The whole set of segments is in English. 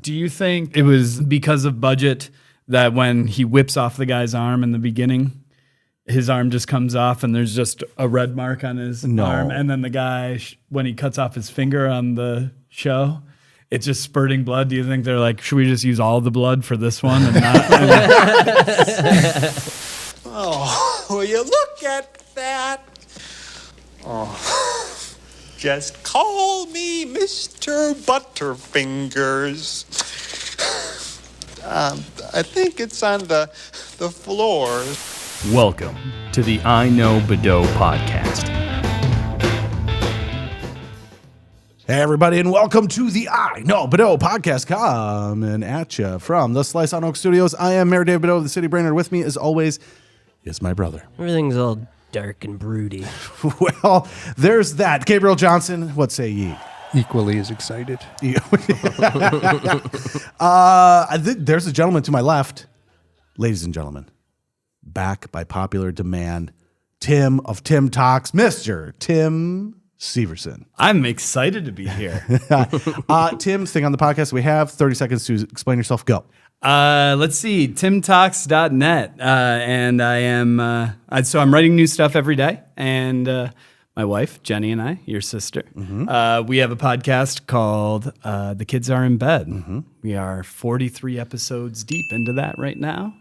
Do you think it was because of budget that when he whips off the guy's arm in the beginning, his arm just comes off and there's just a red mark on his arm? And then the guy, when he cuts off his finger on the show, it's just spurting blood. Do you think they're like, should we just use all the blood for this one? And not, Oh, will you look at that? Oh, just call me Mr. Butterfingers. I think it's on the floor. Welcome to the iKnowBadeaux podcast. Hey, everybody, and welcome to the iKnowBadeaux podcast, coming at you from the Slice on Oak Studios. I am Mayor Dave Badeaux of the City Brainerd. With me, as always, is my brother. Everything's all dark and broody. Well, there's that. Gabriel Johnson, what say ye? Equally as excited. There's a gentleman to my left. Ladies and gentlemen, back by popular demand, Tim of Tim Talks, Mr. Tim Severson. I'm excited to be here. Tim, thing on the podcast we have 30 seconds to explain yourself. Go. Let's see, timtalks.net. And I am, so I'm writing new stuff every day. And my wife, Jenny, and I, your sister, we have a podcast called The Kids Are in Bed. We are 43 episodes deep into that right now.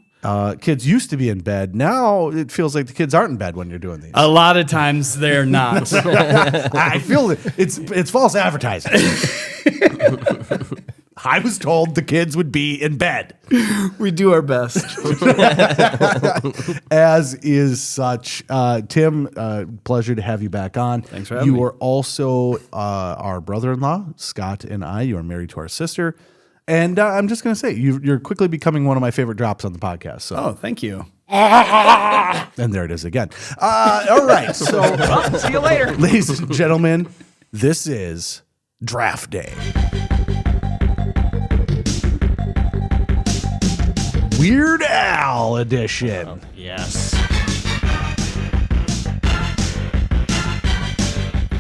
Kids used to be in bed. Now it feels like the kids aren't in bed when you're doing these. A lot of times they're not. I feel it's false advertising. I was told the kids would be in bed. We do our best. As is such. Tim, pleasure to have you back on. Thanks for having me. You are also our brother-in-law, Scott, and I. You are married to our sister. And I'm just going to say, you're quickly becoming one of my favorite drops on the podcast. So. Oh, thank you. And there it is again. All right. So, See you later. ladies and gentlemen, this is Draft Day. Weird Al edition. Oh, yes.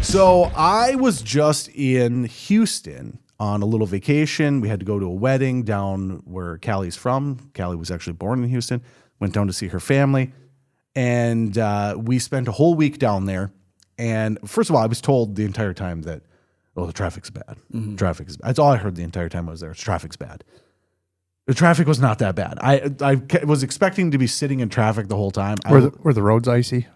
So I was just in Houston on a little vacation. We had to go to a wedding down where Callie's from. Callie was actually born in Houston. Went down to see her family. And we spent a whole week down there. And first of all, I was told the entire time that, the traffic's bad. Traffic is bad. That's all I heard the entire time I was there. Traffic's bad. The traffic was not that bad. I was expecting to be sitting in traffic the whole time. Were the roads icy?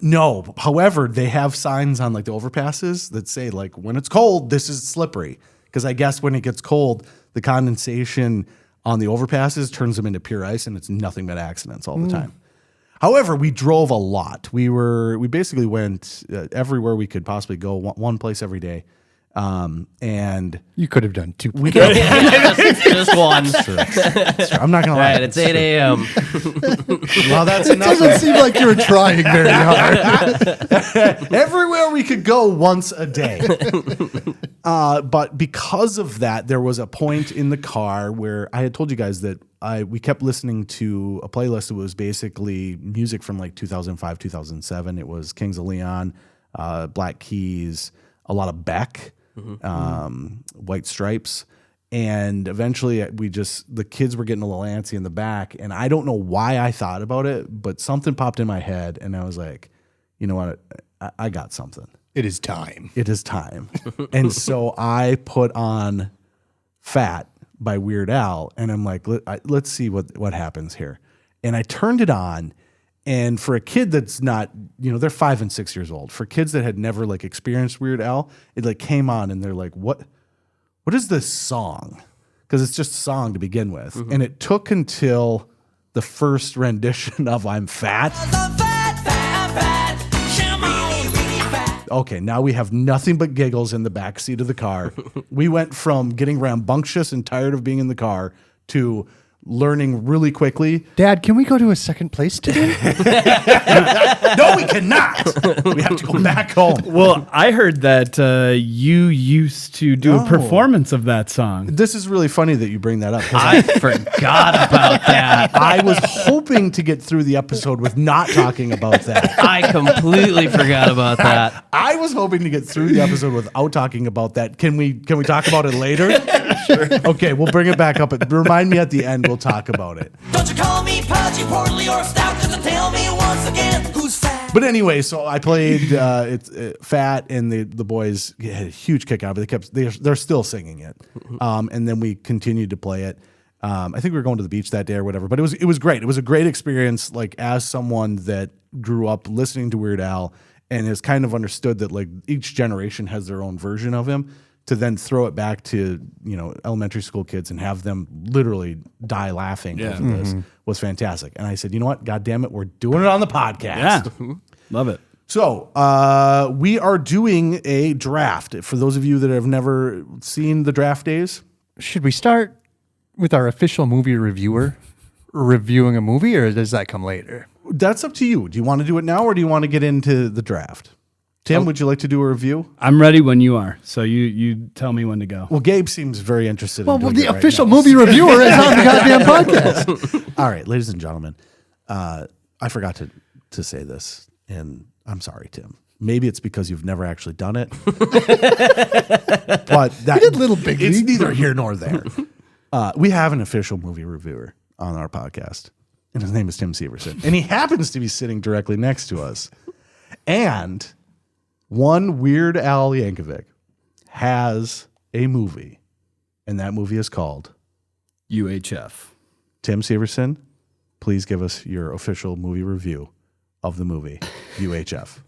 No. However, they have signs on like the overpasses that say like, when it's cold, this is slippery. Because I guess when it gets cold, the condensation on the overpasses turns them into pure ice, and it's nothing but accidents all the time. However, we drove a lot. We basically went everywhere we could possibly go, one place every day. And You could have done two. Just one. Sure. I'm not gonna lie. Right, it's 8 a.m. Well, that's It enough. doesn't seem like you were trying very hard. Everywhere we could go once a day. But because of that, there was a point in the car where I had told you guys that we kept listening to a playlist that was basically music from like 2005, 2007. It was Kings of Leon, Black Keys, a lot of Beck, White Stripes. And eventually the kids were getting a little antsy in the back. And I don't know why I thought about it, but something popped in my head. And I was like, you know what? I got something. It is time. It is time. And so I put on Fat by Weird Al, and I'm like, let's see what happens here. And I turned it on, and for a kid that's not, they're 5 and 6 years old. For kids that had never like experienced Weird Al, it like came on, and they're like, what is this song? Because it's just a song to begin with. And it took until the first rendition of I'm Fat. Okay, now we have nothing but giggles in the back seat of the car. We went from getting rambunctious and tired of being in the car to learning really quickly. Dad, can we go to a second place today? No, we cannot. We have to go back home. Well, I heard that you used to do a performance of that song. This is really funny that you bring that up. I forgot about that. I was hoping to get through the episode with not talking about that. I completely forgot about that. I was hoping to get through the episode without talking about that. Can we talk about it later? Okay, we'll bring it back up. Remind me at the end. We'll talk about it. Don't you call me pudgy, portly, or stout, just to tell me once again who's fat. But anyway, so I played Fat, and the boys had a huge kick out of it. They're still singing it, and then we continued to play it. I think we were going to the beach that day or whatever. But it was great. It was a great experience. Like, as someone that grew up listening to Weird Al and has kind of understood that like each generation has their own version of him, to then throw it back to, elementary school kids and have them literally die laughing over this was fantastic. And I said, you know what? God damn it, we're doing it on the podcast. Yeah. Love it. So we are doing a draft. For those of you that have never seen the draft days. Should we start with our official movie reviewer reviewing a movie, or does that come later? That's up to you. Do you want to do it now, or do you want to get into the draft? Tim, would you like to do a review? I'm ready when you are. So you tell me when to go. Well, Gabe seems very interested in doing the it right official now. movie reviewer is on the goddamn podcast. All right, ladies and gentlemen, I forgot to say this, and I'm sorry, Tim. Maybe it's because you've never actually done it. But that, did Little Big it's League. neither here nor there. We have an official movie reviewer on our podcast, and his name is Tim Severson. And he happens to be sitting directly next to us. And one Weird Al Yankovic has a movie, and that movie is called UHF. Tim Severson, please give us your official movie review of the movie UHF.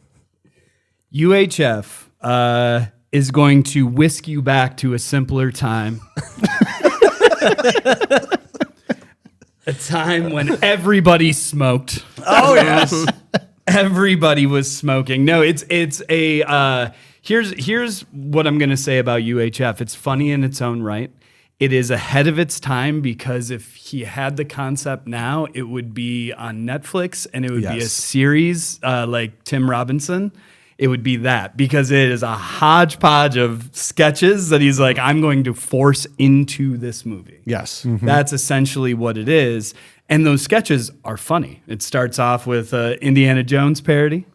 UHF is going to whisk you back to a simpler time. A time when everybody smoked. Oh, yes. Everybody was smoking. No, it's a here's what I'm going to say about UHF. It's funny in its own right. It is ahead of its time because if he had the concept now, it would be on Netflix and it would be a series like Tim Robinson. It would be that because it is a hodgepodge of sketches that he's like, I'm going to force into this movie. Yes. That's essentially what it is. And those sketches are funny. It starts off with Indiana Jones parody.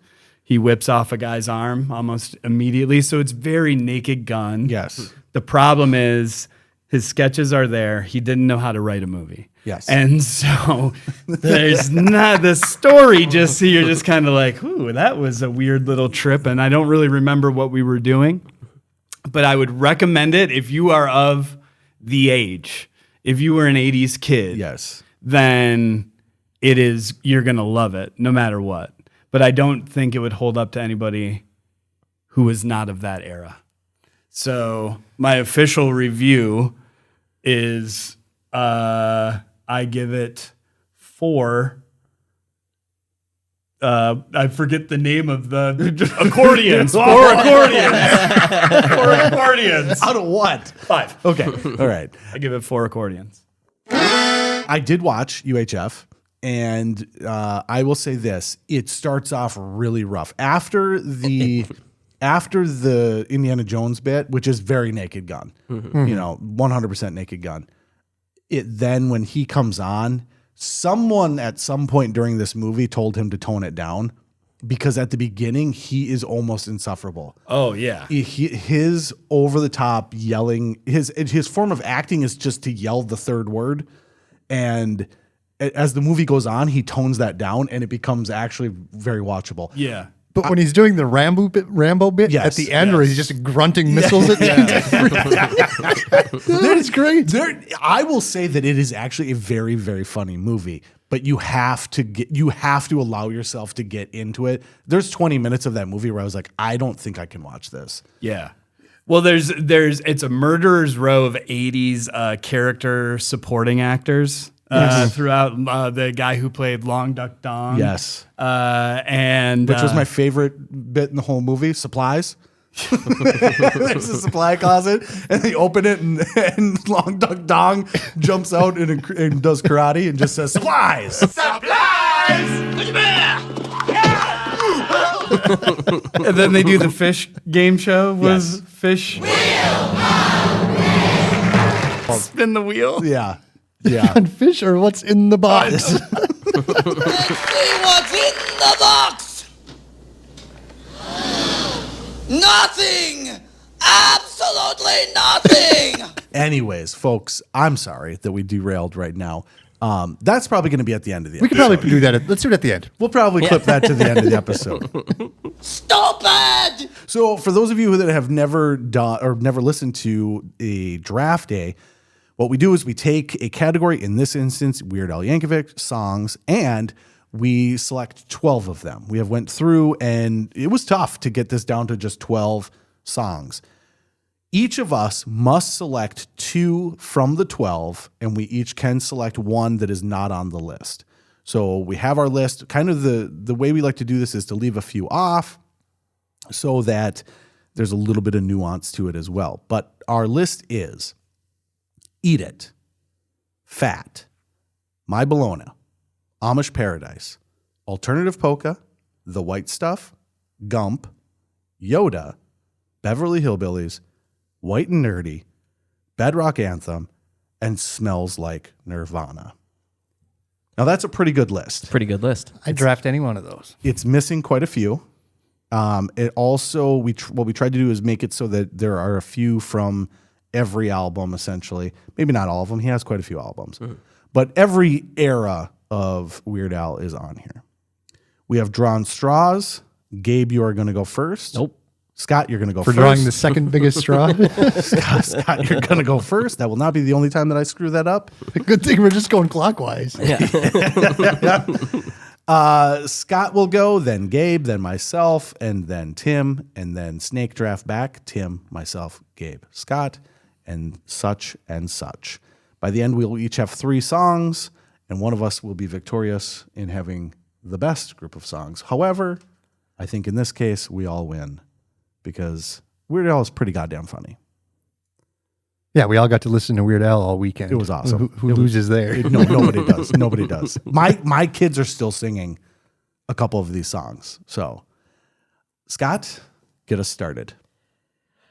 He whips off a guy's arm almost immediately. So it's very Naked Gun. Yes. The problem is his sketches are there. He didn't know how to write a movie. Yes. And so there's not the story. Just you're just kind of like, ooh, that was a weird little trip. And I don't really remember what we were doing. But I would recommend it if you are of the age. If you were an 80s kid. Yes. Then you're going to love it no matter what. But I don't think it would hold up to anybody who is not of that era. So my official review is I give it 4. I forget the name of the accordions. 4 accordions. 4 accordions. Out of what? 5. Okay. All right. I give it 4 accordions. I did watch UHF, and I will say this. It starts off really rough. After the Indiana Jones bit, which is very Naked Gun, 100% Naked Gun. Then when he comes on, someone at some point during this movie told him to tone it down because at the beginning he is almost insufferable. Oh yeah. His over the top yelling, his form of acting is just to yell the third word. And as the movie goes on, he tones that down and it becomes actually very watchable. Yeah. But when he's doing the Rambo bit Yes, at the end, where he's just grunting missiles at that's great. I will say that it is actually a very, very funny movie, but you have to allow yourself to get into it. There's 20 minutes of that movie where I was like, I don't think I can watch this. Yeah. Well, it's a murderer's row of 80s character supporting actors. Throughout the guy who played Long Duck Dong. Yes. And which was my favorite bit in the whole movie, supplies. There's a supply closet, and they open it, and Long Duck Dong jumps out and does karate and just says, supplies! Supplies! and then they do the fish game show. Was fish... Spin the wheel? Yeah. Yeah. On fish or what's in the box? Let's see what's in the box! Nothing! Absolutely nothing! Anyways, folks, I'm sorry that we derailed right now. That's probably going to be at the end of the We episode. could probably do that. Let's do it at the end. We'll probably clip that to the end of the episode. Stupid! So for those of you that have never done or never listened to a draft day, what we do is we take a category, in this instance, Weird Al Yankovic songs, and we select 12 of them. We have went through, and it was tough to get this down to just 12 songs. Each of us must select 2 from the 12, and we each can select 1 that is not on the list. So we have our list. Kind of the way we like to do this is to leave a few off so that there's a little bit of nuance to it as well. But our list is Eat It, Fat, My Bologna, Amish Paradise, Alternative Polka, The White Stuff, Gump, Yoda, Beverly Hillbillies, White and Nerdy, Bedrock Anthem, and Smells Like Nirvana. Now that's a pretty good list. Pretty good list. I'd draft any one of those. It's missing quite a few. It also, what we tried to do is make it so that there are a few from every album, essentially. Maybe not all of them. He has quite a few albums. But every era of Weird Al is on here. We have drawn straws. Gabe, you are going to go first. Nope. Scott, you're going to go For first. drawing the second biggest straw. Scott, you're going to go first. That will not be the only time that I screw that up. Good thing we're just going clockwise. Scott will go, then Gabe, then myself, and then Tim, and then snake draft back. Tim, myself, Gabe, Scott, and such and such. By the end, we'll each have 3 songs, and one of us will be victorious in having the best group of songs. However, I think in this case, we all win because Weird Al is pretty goddamn funny. Yeah, we all got to listen to Weird Al all weekend. It was awesome. Who loses there? No, nobody does. Nobody does. My kids are still singing a couple of these songs. So, Scott, get us started.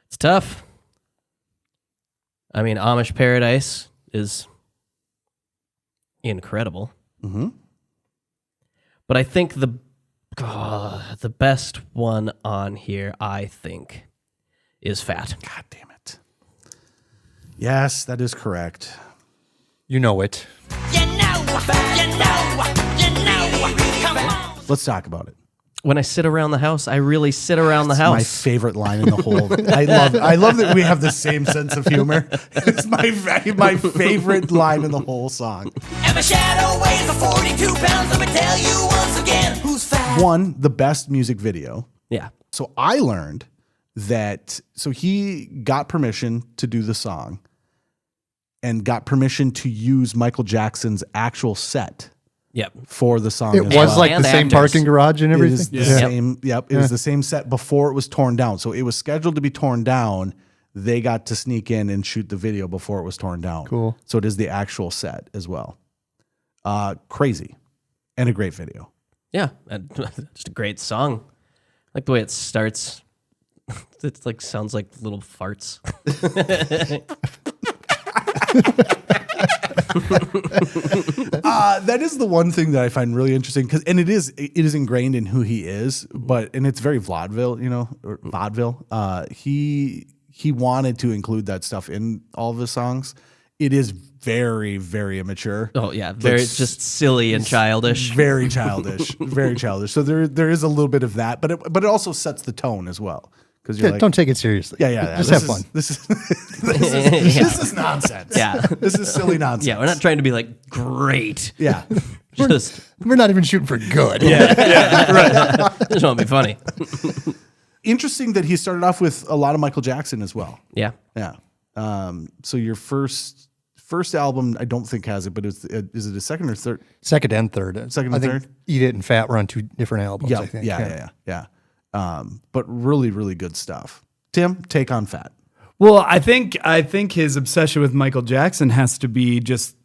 It's tough. I mean, Amish Paradise is incredible. But I think the best one on here, I think, is Fat. God damn it. Yes, that is correct. You know it. Come on. Let's talk about it. When I sit around the house, I really sit around the house. My favorite line in the whole. I love it. I love that we have the same sense of humor. It's my favorite line in the whole song. And my shadow weighs 42 pounds. Let me tell you once again who's fat. One, the best music video. Yeah. So I learned that. So he got permission to do the song, and got permission to use Michael Jackson's actual set Yep. for the song. It as was well. like And the same actors. parking garage and It everything. is the same. Yep. It was the same set before it was torn down. So it was scheduled to be torn down. They got to sneak in and shoot the video before it was torn down. Cool. So it is the actual set as well. Crazy, and a great video. Yeah. And just a great song. I like the way it starts. It's like sounds like little farts. That is the one thing that I find really interesting because, and it is ingrained in who he is, and it's very vaudeville, or vaudeville. He wanted to include that stuff in all of his songs. It is very, very immature. Oh yeah, very just silly and childish. Very childish, very childish. So there is a little bit of that, but it also sets the tone as well. Because you're Don't take it seriously. yeah. Just this have fun. This is nonsense. Yeah. This is silly nonsense. Yeah, we're not trying to be like great. Yeah. Just We're not even shooting for good. just want to be funny. Interesting that he started off with a lot of Michael Jackson as well. Yeah. Yeah. So your first album, I don't think has it, but is it a second or third? Second and third. Second and I think third? Eat It and Fat were on 2 different albums, I think. Yeah. But really, really good stuff. Tim, take on Fat. Well, I think his obsession with Michael Jackson has to be just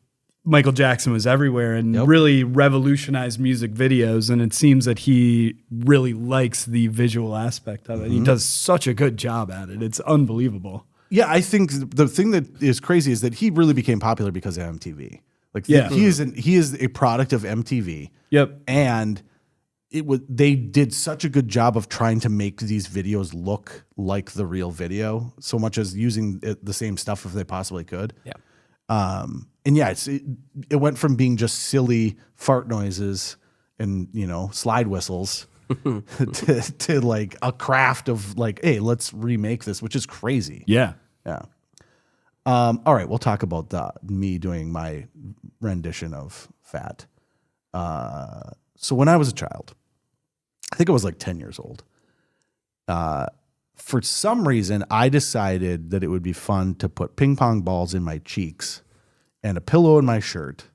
Michael Jackson was everywhere and really revolutionized music videos. And it seems that he really likes the visual aspect of it. He does such a good job at it. It's unbelievable. Yeah, I think the thing that is crazy is that he really became popular because of MTV. Like, he is a product of MTV. Yep. And they did such a good job of trying to make these videos look like the real video, so much as using the same stuff if they possibly could. Yeah. And yeah, it went from being just silly fart noises and, slide whistles to like a craft of like, hey, let's remake this, which is crazy. Yeah. Yeah. All right, we'll talk about me doing my rendition of Fat. So when I was a child, I think I was like 10 years old. For some reason, I decided that it would be fun to put ping pong balls in my cheeks and a pillow in my shirt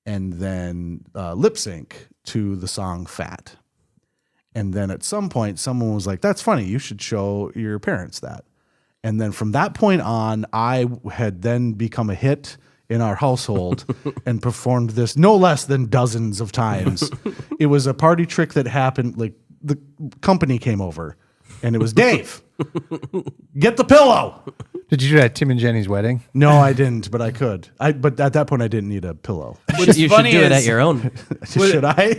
and then lip sync to the song Fat. And then at some point, someone was like, that's funny. You should show your parents that. And then from that point on, I had then become a hit in our household and performed this no less than dozens of times. It was a party trick that happened. Like the company came over and it was Dave, get the pillow. Did you do that at Tim and Jenny's wedding? No, I didn't, but I could. But at that point, I didn't need a pillow. You should do it at your own. Should I?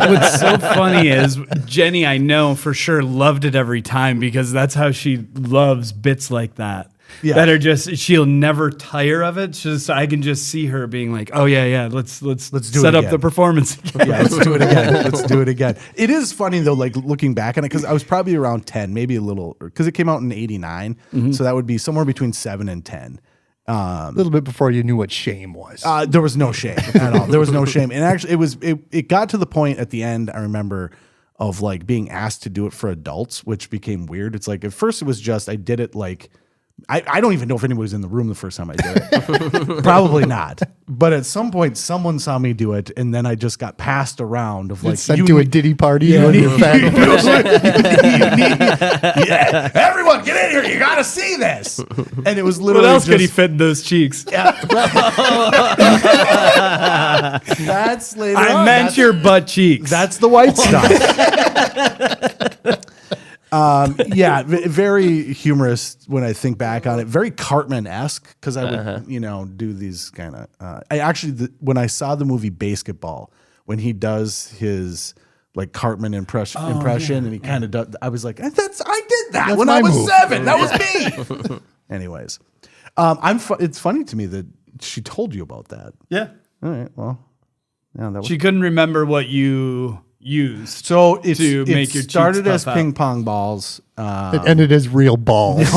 What's so funny is Jenny, I know for sure, loved it every time because that's how she loves bits like that. Yeah. That are just, she'll never tire of it. Just I can just see her being like, "Oh yeah, let's do set it up again. the performance." Yeah, let's do it again. Let's do it again. It is funny though, like looking back on it, because I was probably around 10, maybe a little, because it came out in '89, so that would be somewhere between 7 and 10. A little bit before you knew what shame was. There was no shame at all. There was no shame, and actually, it got to the point at the end. I remember of like being asked to do it for adults, which became weird. It's like at first it was just I did it like. I don't even know if anybody was in the room the first time I did it. Probably not. But at some point, someone saw me do it, and then I just got passed around of like sent to a Diddy party. Yeah, when you're fat. yeah, everyone, get in here! You got to see this. And it was What literally. else could he fit in those cheeks? That's later. I on. meant your butt cheeks. That's the white stuff. Very humorous when I think back on it. Very Cartman-esque because I would, do these kind of. I actually, when I saw the movie Basketball, when he does his like Cartman impression, and he kind of does. I was like, I did that That's when my I was move. 7. That was me. Anyways, it's funny to me that she told you about that. yeah. All right, well, yeah, that was. She couldn't remember what you used. So it make your cheeks started as puff out. ping pong balls. It ended as real balls. This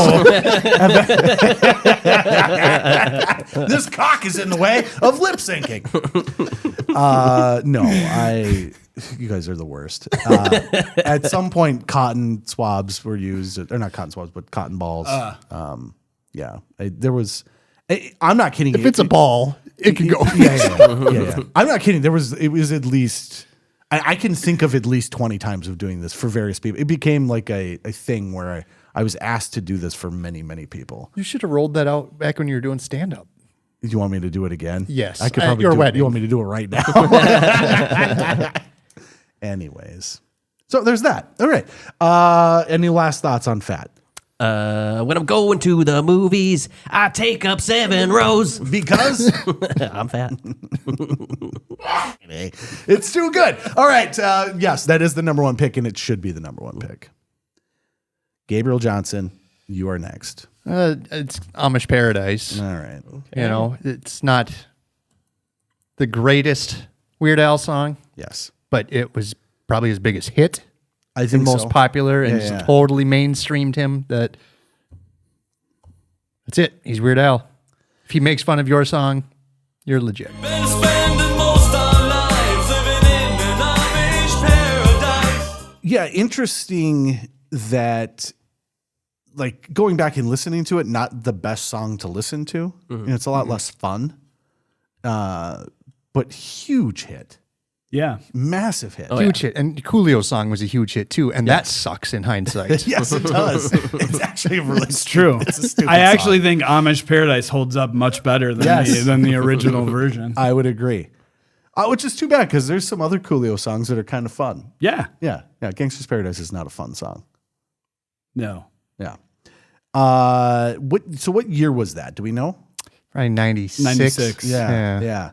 cock is in the way of lip syncing. You guys are the worst. At some point, cotton swabs were used, or not cotton swabs, but cotton balls. I'm not kidding. If it's a ball, it can go. Yeah. I'm not kidding. It was at least. I can think of at least 20 times of doing this for various people. It became like a thing where I was asked to do this for many, many people. You should have rolled that out back when you were doing stand up. Do you want me to do it again? Yes, I could at probably your do it. wedding. You want me to do it right now? Anyways. So there's that. All right. Any last thoughts on Fat? When I'm going to the movies, I take up 7 rows. Because I'm fat. it's too good. All right. Yes, that is the number 1 pick, and it should be the number 1 pick. Gabriel Johnson, you are next. It's Amish Paradise. All right. It's not the greatest Weird Al song, Yes. but it was probably his biggest hit. I think Most so. popular and Yeah. just totally mainstreamed him. That's it. He's Weird Al. If he makes fun of your song, you're legit. Been spending most our lives living in an Amish paradise. Yeah, interesting that, like, going back and listening to it, not the best song to listen to. It's a lot less fun, but huge hit. Yeah. Massive hit. Huge hit. And Coolio's song was a huge hit too. And that sucks in hindsight. Yes, it does. It's actually really True. It's a stupid I actually song. think Amish Paradise holds up much better than Yes. than the original version. I would agree. Which is too bad because there's some other Coolio songs that are kind of fun. Yeah. Yeah. Gangsta's Paradise is not a fun song. No. Yeah. What year was that? Do we know? Probably 96. 96. Yeah.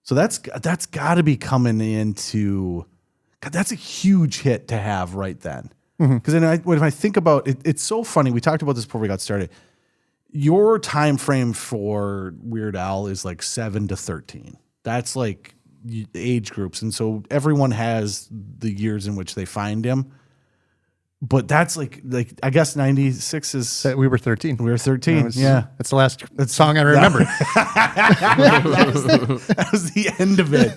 So that's got to be coming into God, that's a huge hit to have right then. Because then when I think about it, it's so funny. We talked about this before we got started. Your time frame for Weird Al is like 7 to 13. That's like age groups. And so everyone has the years in which they find him. But that's like I guess 96 is... We were 13. We were 13, yeah. That's the last song I remember. That was the end of it.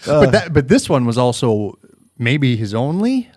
But this one was also maybe his only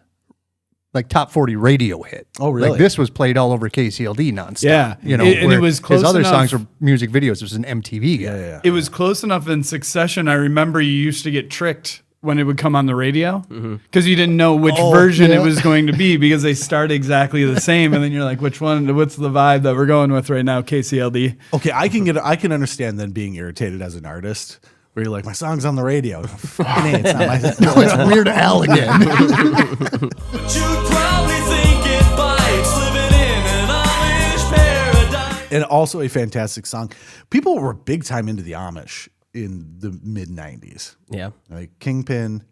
like top 40 radio hit. Oh, really? Like this was played all over KCLD nonstop. Yeah. You know, And it was close his other enough. songs were music videos. It was an MTV guy. Yeah. It was close enough in succession. I remember you used to get tricked when it would come on the radio because you didn't know which version it was going to be because they start exactly the same. And then you're like, which one? What's the vibe that we're going with right now? KCLD. Okay, I can understand then being irritated as an artist where you're like, my song's on the radio. Fucking A, it's not my No, it's Weird Al again. But you'd probably think it bites living in an Amish paradise. And also a fantastic song. People were big time into the Amish in the mid 90s. Yeah. Like Kingpin,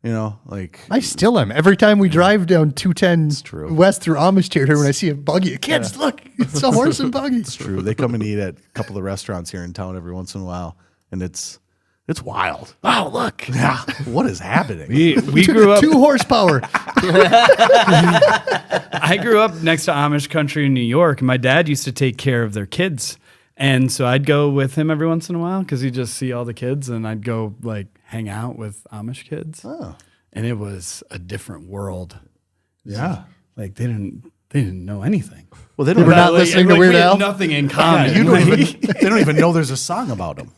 you know, like I still am. Every time we drive down 210 true. west through Amish territory, when I see a buggy, kids, look, it's a horse and buggy. it's true. They come and eat at a couple of the restaurants here in town every once in a while. And it's wild. Wow, look. Yeah. What is happening? We grew up. 2 horsepower. I grew up next to Amish country in New York, and my dad used to take care of their kids. And so I'd go with him every once in a while because he'd just see all the kids, and I'd go like hang out with Amish kids. Oh. And it was a different world. Yeah. Like they didn't know anything. Well, they don't We're not listening to we Weird had Al? nothing in common. you don't even, they don't even know there's a song about them.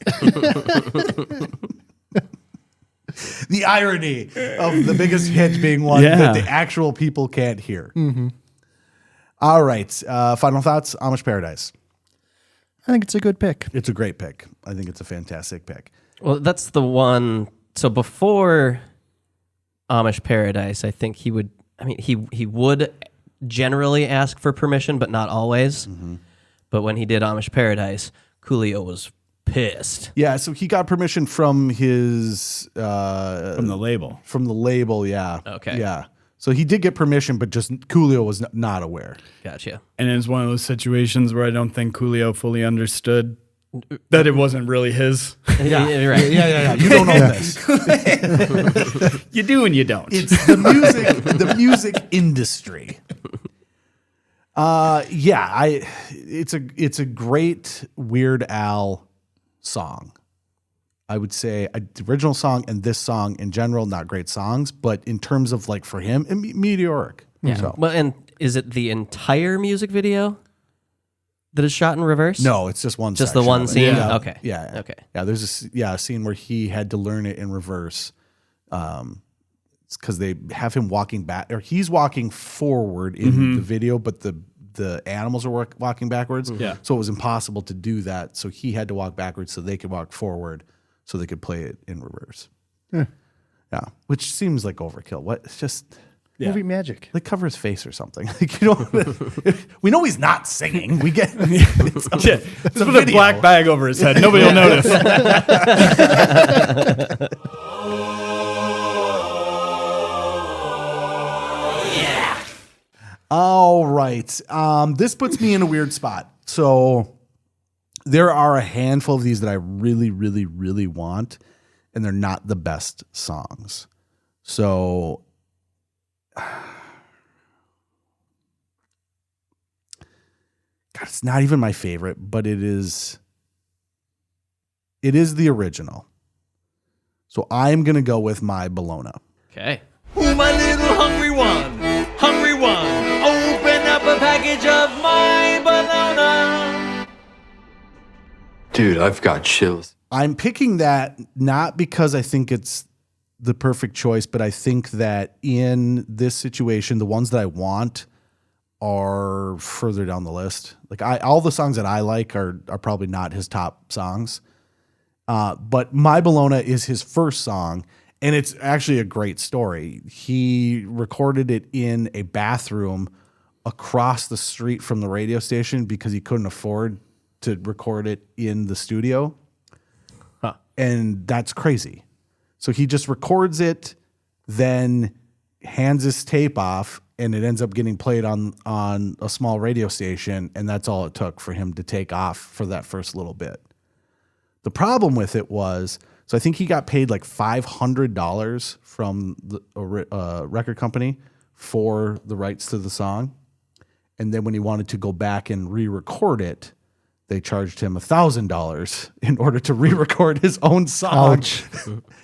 The irony of the biggest hit being one that the actual people can't hear. All right. Final thoughts, Amish Paradise. I think it's a good pick. It's a great pick. I think it's a fantastic pick. Well, that's the one. So before Amish Paradise, I think he would generally ask for permission, but not always. But when he did Amish Paradise, Coolio was pissed. Yeah, so he got permission from his... from the label. From the label, yeah. Okay. Yeah. So he did get permission, but just Coolio was not aware. Gotcha. And it's one of those situations where I don't think Coolio fully understood that it wasn't really his. Yeah. Right. Yeah. You don't know this. You do and you don't. It's the music industry. It's a great Weird Al song. I would say the original song and this song in general, not great songs, but in terms of like for him, meteoric. Yeah. So. Well, and is it the entire music video that is shot in reverse? No, it's just one. Just the section one of it. scene? Yeah. Okay. Yeah. Okay. Yeah. There's a scene where he had to learn it in reverse. It's because they have him walking back, or he's walking forward in the video, but the animals are walking backwards. Yeah. So it was impossible to do that. So he had to walk backwards so they could walk forward, so they could play it in reverse. Yeah. Which seems like overkill. What? It's just. Movie magic. Like cover his face or something. Like, you know, we know he's not singing. We get it's a Just put a video. black bag over his head. Nobody will notice. All right. This puts me in a weird spot. So there are a handful of these that I really, really, really want, and they're not the best songs. So God, it's not even my favorite, but it is the original. So I'm going to go with My Bologna. Okay. Oh, my little hungry one, open up a package of my bologna. Dude, I've got chills. I'm picking that not because I think it's the perfect choice, but I think that in this situation, the ones that I want are further down the list. Like all the songs that I like are probably not his top songs. But My Bologna is his first song, and it's actually a great story. He recorded it in a bathroom across the street from the radio station because he couldn't afford to record it in the studio. And that's crazy. So he just records it then hands his tape off, and it ends up getting played on a small radio station, and that's all it took for him to take off for that first little bit. The problem with it was, so I think he got paid like $500 from the record company for the rights to the song. And then when he wanted to go back and re-record it, they charged him $1,000 in order to re-record his own song. Ouch.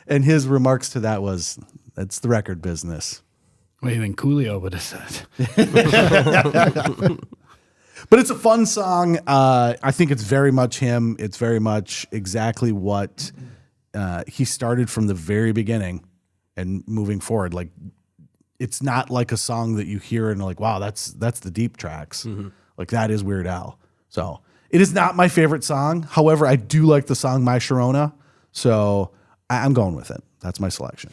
And his remarks to that was, "That's the record business." What do you think Coolio would have said? But it's a fun song. I think it's very much him. It's very much exactly what he started from the very beginning and moving forward. Like, it's not like a song that you hear and like, wow, that's the deep tracks. Like, that is Weird Al. So it is not my favorite song. However, I do like the song My Sharona. So I'm going with it. That's my selection.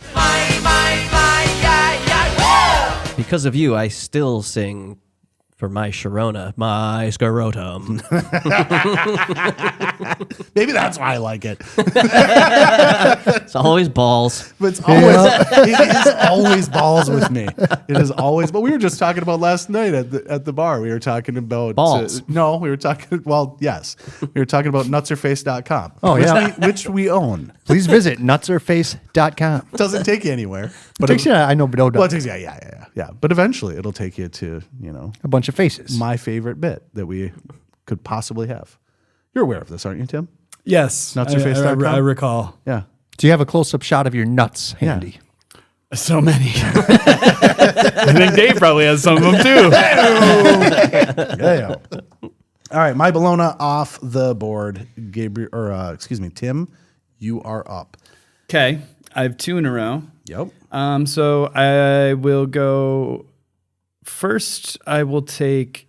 Because of you, I still sing for my Sharona, my scrotum. Maybe that's why I like it. It's always balls. But it's always, it is always balls with me. It is always. But we were just talking about last night at the bar. We were talking about balls. No, we were talking. Well, yes, we were talking about nutserface.com. Oh, yeah. which we own. Please visit nutserface.com. Doesn't take you anywhere. But Takes you to iKnowBadeaux. well, it takes you, yeah. But eventually, it'll take you to A bunch of faces. my favorite bit that we could possibly have. You're aware of this, aren't you, Tim? Yes. Nutserface.com? I recall. Yeah. Do you have a close-up shot of your nuts handy? So many. I think Dave probably has some of them too. Yeah. All right, my Bologna off the board. Gabriel, Tim, you are up. Okay. I have 2 in a row. Yep. So I will go first. I will take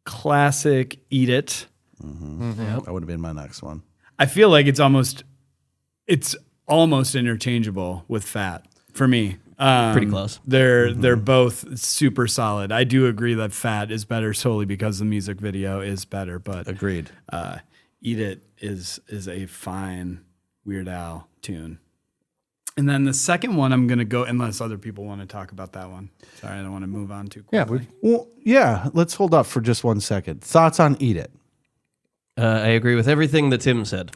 classic Eat It. That would have been my next one. I feel like it's almost interchangeable with Fat for me. Pretty close. They're both super solid. I do agree that Fat is better solely because the music video is better, but Agreed. Eat It is a fine Weird Al tune. And then the second one I'm going to go, unless other people want to talk about that one. Sorry, I don't want to move on too quickly. Well, yeah, let's hold up for just 1 second. Thoughts on Eat It? I agree with everything that Tim said.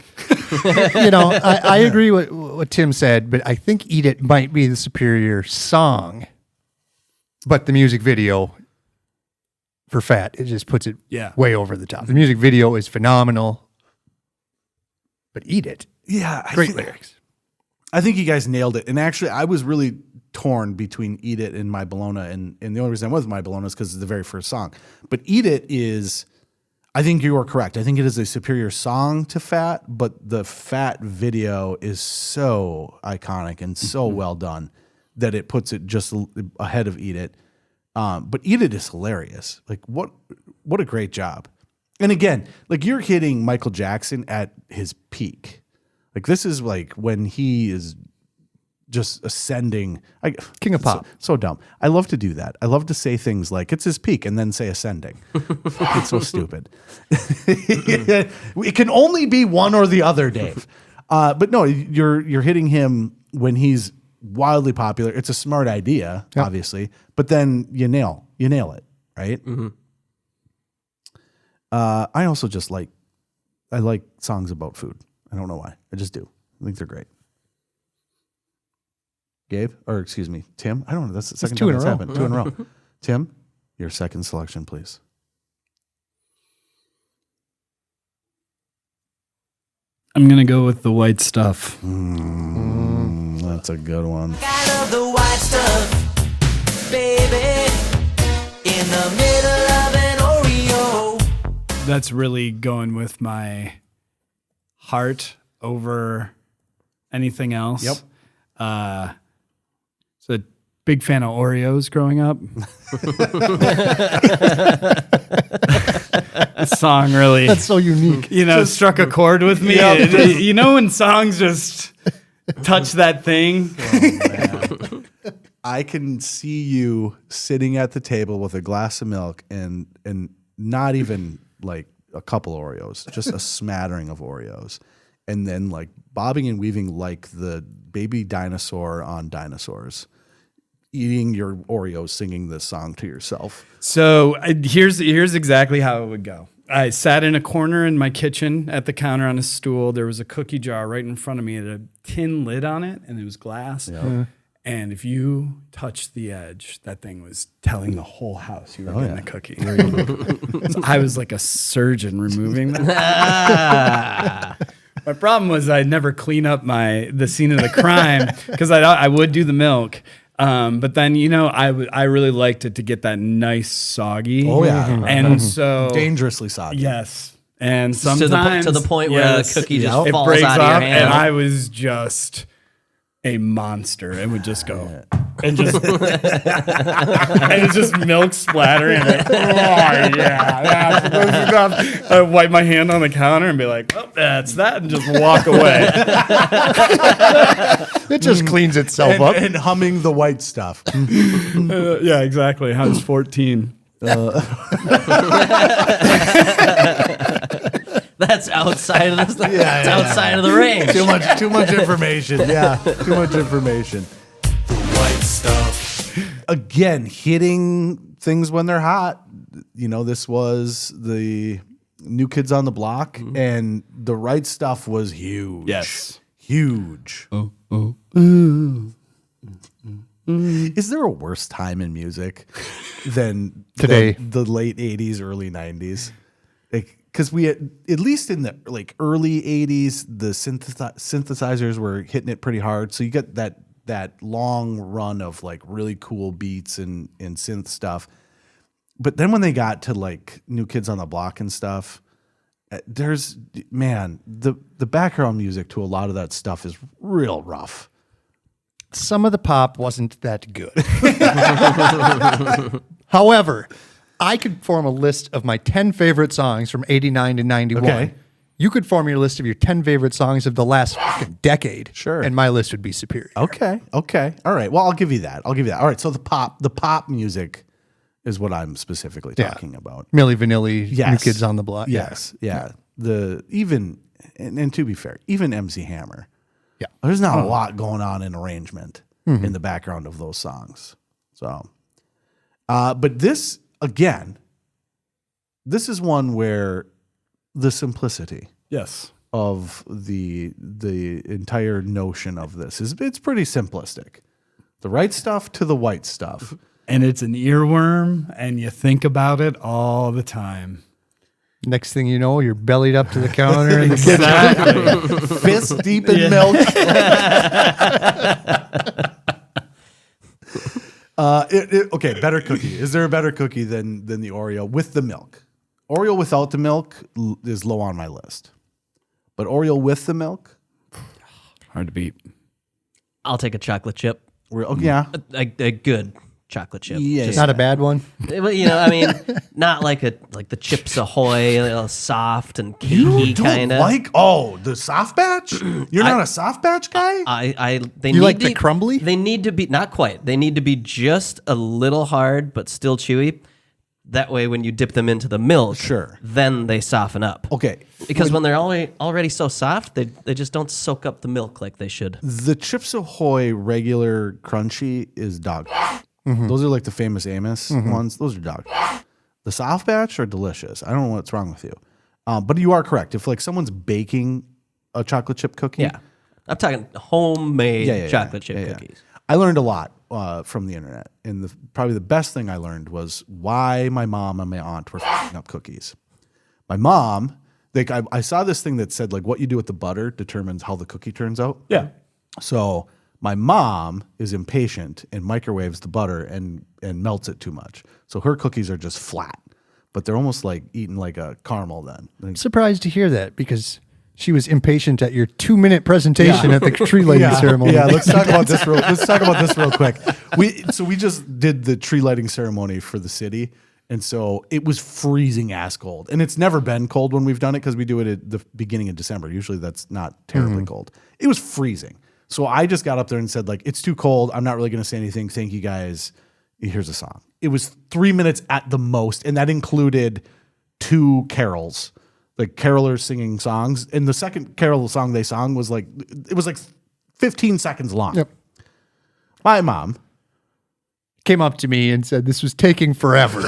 I agree with what Tim said, but I think Eat It might be the superior song. But the music video for Fat, it just puts it way over the top. The music video is phenomenal, but Eat It, great lyrics. I think you guys nailed it. And actually, I was really torn between Eat It and My Bologna. And the only reason I was My Bologna is because it's the very first song. But Eat It is, I think you are correct. I think it is a superior song to Fat, but the Fat video is so iconic and so well done that it puts it just ahead of Eat It. But Eat It is hilarious. Like, what a great job. And again, like, you're hitting Michael Jackson at his peak. Like, this is like when he is just ascending. King of pop. So dumb. I love to do that. I love to say things like it's his peak and then say ascending. It's so stupid. It can only be one or the other, Dave. But no, you're hitting him when he's wildly popular. It's a smart idea, obviously, but then you nail it, right? Mm-hmm. I also just like songs about food. I don't know why. I just do. I think they're great. Gabe, or excuse me, Tim. I don't know. That's the second time that's happened. 2 in a row. Tim, your second selection, please. I'm going to go with The White Stuff. That's a good one. I love the white stuff, baby, in the middle of an Oreo. That's really going with my heart over anything else. Yep. So big fan of Oreos growing up. This song really, That's so unique. struck a chord with me. When songs just touch that thing. I can see you sitting at the table with a glass of milk and not even like a couple Oreos, just a smattering of Oreos. And then like bobbing and weaving like the baby dinosaur on dinosaurs. eating your Oreos, singing this song to yourself? So here's exactly how it would go. I sat in a corner in my kitchen at the counter on a stool. There was a cookie jar right in front of me. It had a tin lid on it, and it was glass. And if you touched the edge, that thing was telling the whole house you were getting a cookie. So I was like a surgeon removing that. My problem was I'd never clean up the scene of the crime because I would do the milk. But then, I really liked it to get that nice soggy. Oh, yeah. And so Dangerously soggy. yes. And sometimes to the point where the cookie just it falls breaks out of your off, hand. and I was just a monster. It would just go and just and it's just milk splattering. Like, oh yeah, that's enough. I wipe my hand on the counter and be like, "Oh, that's that," and just walk away. It just cleans itself up. And humming the white stuff. Yeah, exactly. I was 14. That's outside of the outside of the range. Too much information. Yeah, too much information. The white stuff. Again, hitting things when they're hot. This was the New Kids on the Block, and the right stuff was huge. Yes. Huge. Is there a worse time in music than Today? The late 80s, early 90s? Because we at least in the early 80s, the synthesizers were hitting it pretty hard. So you get that long run of really cool beats and synth stuff. But then when they got to New Kids on the Block and stuff, the background music to a lot of that stuff is real rough. Some of the pop wasn't that good. However, I could form a list of my 10 favorite songs from 89 to 91. Okay. You could form your list of your 10 favorite songs of the last fucking decade. Sure. And my list would be superior. Okay. All right. Well, I'll give you that. All right. So the pop music is what I'm specifically talking about. Milli Vanilli, Yes. New Kids on the Block. Yes. Yeah. And to be fair, even MC Hammer. Yeah. There's not a lot going on in arrangement in the background of those songs. So, but this is one where the simplicity Yes. of the entire notion of this it's pretty simplistic. The right stuff to the white stuff. And it's an earworm, and you think about it all the time. Next thing you know, you're bellied up to the counter in the kitchen. Exactly. Fist deep in milk. Okay, better cookie. Is there a better cookie than the Oreo with the milk? Oreo without the milk is low on my list. But Oreo with the milk? Hard to beat. I'll take a chocolate chip. Yeah. A good chocolate chip. Yeah. Not a bad one. Not like the Chips Ahoy, soft and You cakey don't kind of. the soft batch? You're not a soft batch guy? You like the crumbly? They need to be not quite. They need to be just a little hard, but still chewy. That way, when you dip them into the milk, Sure. then they soften up. Okay. Because when they're already so soft, they just don't soak up the milk like they should. The Chips Ahoy regular crunchy is dog. Those are like the famous Amos ones. Those are dog. The soft batch are delicious. I don't know what's wrong with you. But you are correct. If someone's baking a chocolate chip cookie. Yeah. I'm talking homemade chocolate chip yeah. cookies. I learned a lot from the internet. And probably the best thing I learned was why my mom and my aunt were f***ing up cookies. My mom, I saw this thing that said what you do with the butter determines how the cookie turns out. Yeah. So my mom is impatient and microwaves the butter and melts it too much. So her cookies are just flat, but they're almost like eating like a caramel then. Surprised to hear that because she was impatient at your 2-minute presentation at the tree lighting ceremony. Yeah, let's talk about this real quick. We just did the tree lighting ceremony for the city. And so it was freezing ass cold. And it's never been cold when we've done it because we do it at the beginning of December. Usually that's not terribly cold. It was freezing. So I just got up there and said, it's too cold. I'm not really going to say anything. Thank you guys. Here's a song. It was 3 minutes at the most. And that included 2 carols, carolers singing songs. And the second carol song they sang was 15 seconds long. Yep. My mom came up to me and said, this was taking forever.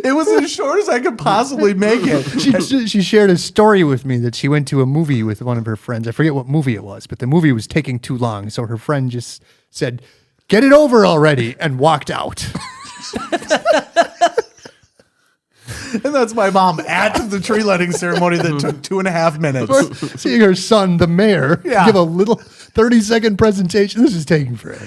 It was as short as I could possibly make it. She shared a story with me that she went to a movie with one of her friends. I forget what movie it was, but the movie was taking too long. So her friend just said, get it over already, and walked out. And that's my mom at the tree lighting ceremony that took 2.5 minutes. Seeing her son, the mayor, give a little 30-second presentation. This is taking forever.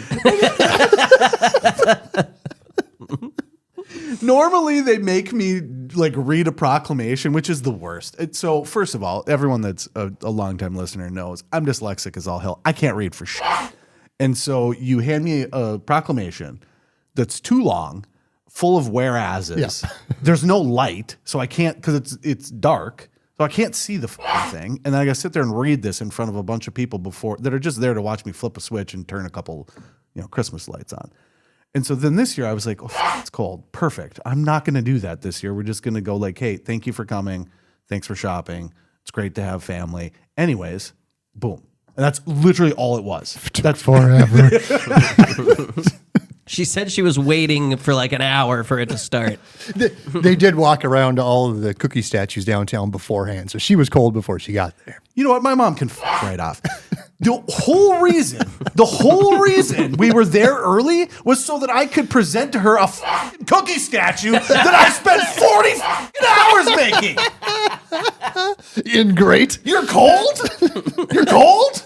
Normally, they make me like read a proclamation, which is the worst. So, first of all, everyone that's a longtime listener knows I'm dyslexic as all hell. I can't read for shit. And so you hand me a proclamation that's too long, full of whereases. Yeah. There's no light, so I can't, because it's dark, so I can't see the fucking thing. And then I got to sit there and read this in front of a bunch of people that are just there to watch me flip a switch and turn a couple, Christmas lights on. And so then this year I was like, it's cold. Perfect. I'm not going to do that this year. We're just going to go like, hey, thank you for coming. Thanks for shopping. It's great to have family. Anyways, boom. And that's literally all it was. That's forever. She said she was waiting for like an hour for it to start. They did walk around all of the cookie statues downtown beforehand, so she was cold before she got there. You know what? My mom can right off. The whole reason we were there early was so that I could present to her a cookie statue that I spent 40 hours making. Ingrate. You're cold? You're cold?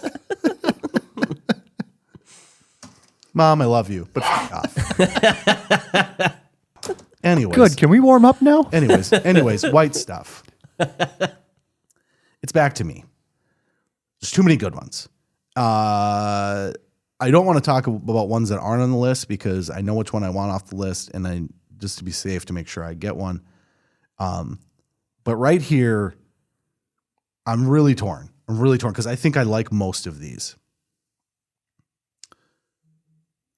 Mom, I love you, but off. Anyways. Good. Can we warm up now? Anyways, white stuff. It's back to me. There's too many good ones. I don't want to talk about ones that aren't on the list because I know which one I want off the list, and just to be safe to make sure I get one. But right here, I'm really torn. Because I think I like most of these.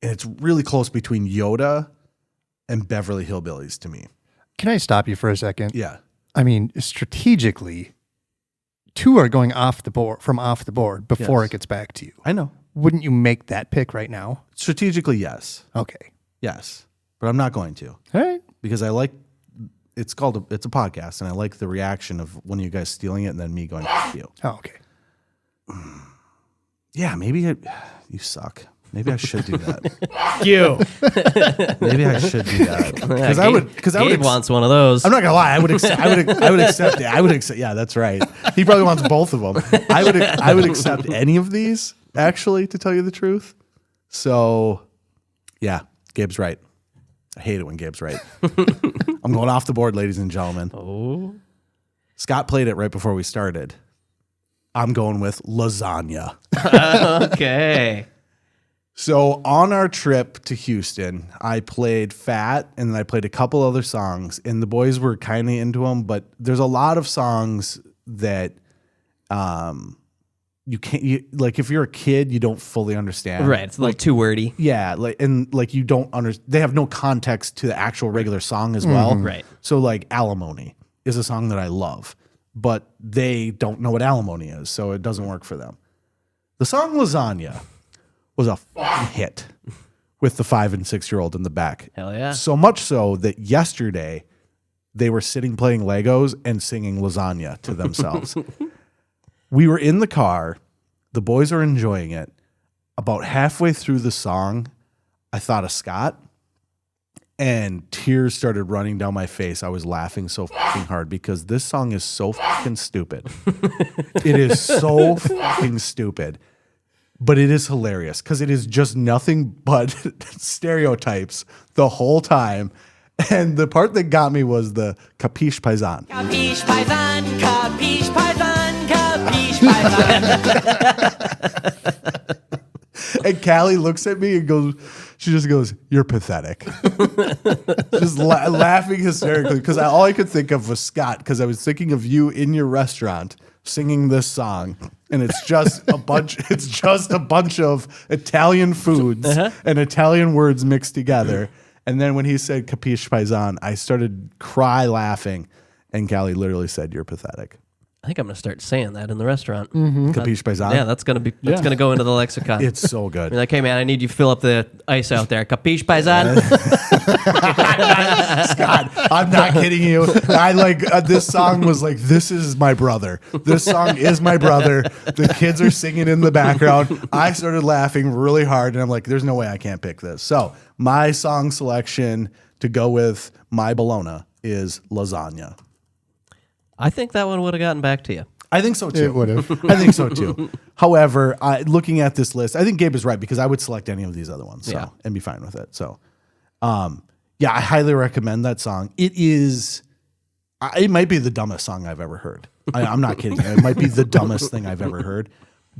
And it's really close between Yoda and Beverly Hillbillies to me. Can I stop you for a second? Yeah. I mean, strategically, two are going off the board before Yes. it gets back to you. I know. Wouldn't you make that pick right now? Strategically, yes. Okay. Yes. But I'm not going to. All right. Because I like, it's a podcast, and I like the reaction of one of you guys stealing it and then me going, F you. Oh, okay. Yeah, maybe you suck. Maybe I should do that. You. Maybe I should do that. Gabe wants one of those. I'm not gonna lie. I would accept it. I would accept. Yeah, that's right. He probably wants both of them. I would accept any of these, actually, to tell you the truth. So, yeah, Gabe's right. I hate it when Gabe's right. I'm going off the board, ladies and gentlemen. Oh. Scott played it right before we started. I'm going with lasagna. Okay. So on our trip to Houston, I played Fat, and then I played a couple other songs, and the boys were kind of into them, but there's a lot of songs that you can't, like if you're a kid, you don't fully understand. Right. It's a little too wordy. Yeah, you don't understand. They have no context to the actual regular song as well. Right. So like Alimony is a song that I love, but they don't know what alimony is, so it doesn't work for them. The song Lasagna was a fucking hit with the 5 and 6 year old in the back. Hell yeah. So much so that yesterday they were sitting playing Legos and singing Lasagna to themselves. We were in the car. The boys are enjoying it. About halfway through the song, I thought of Scott, and tears started running down my face. I was laughing so fucking hard because this song is so fucking stupid. It is so fucking stupid. But it is hilarious because it is just nothing but stereotypes the whole time. And the part that got me was the capiche paisan. Capiche paisan, capiche paisan, capiche paisan. And Callie looks at me and she just goes, "You're pathetic." Just laughing hysterically because all I could think of was Scott, because I was thinking of you in your restaurant singing this song, and it's just a bunch of Italian foods and Italian words mixed together. And then when he said capiche paisan, I started laughing, and Callie literally said, "You're pathetic." I think I'm gonna start saying that in the restaurant. Capiche Paisan? Yeah, that's gonna go into the lexicon. It's so good. You're like, hey man, I need you to fill up the ice out there. Capiche paisan? Scott, I'm not kidding you. I like this song was like, this is my brother. This song is my brother. The kids are singing in the background. I started laughing really hard, and I'm like, there's no way I can't pick this. So my song selection to go with my Bologna is Lasagna. I think that one would have gotten back to you. I think so too. It would have. I think so too. However, looking at this list, I think Gabe is right because I would select any of these other ones and be fine with it. So, yeah, I highly recommend that song. It might be the dumbest song I've ever heard. I'm not kidding. It might be the dumbest thing I've ever heard.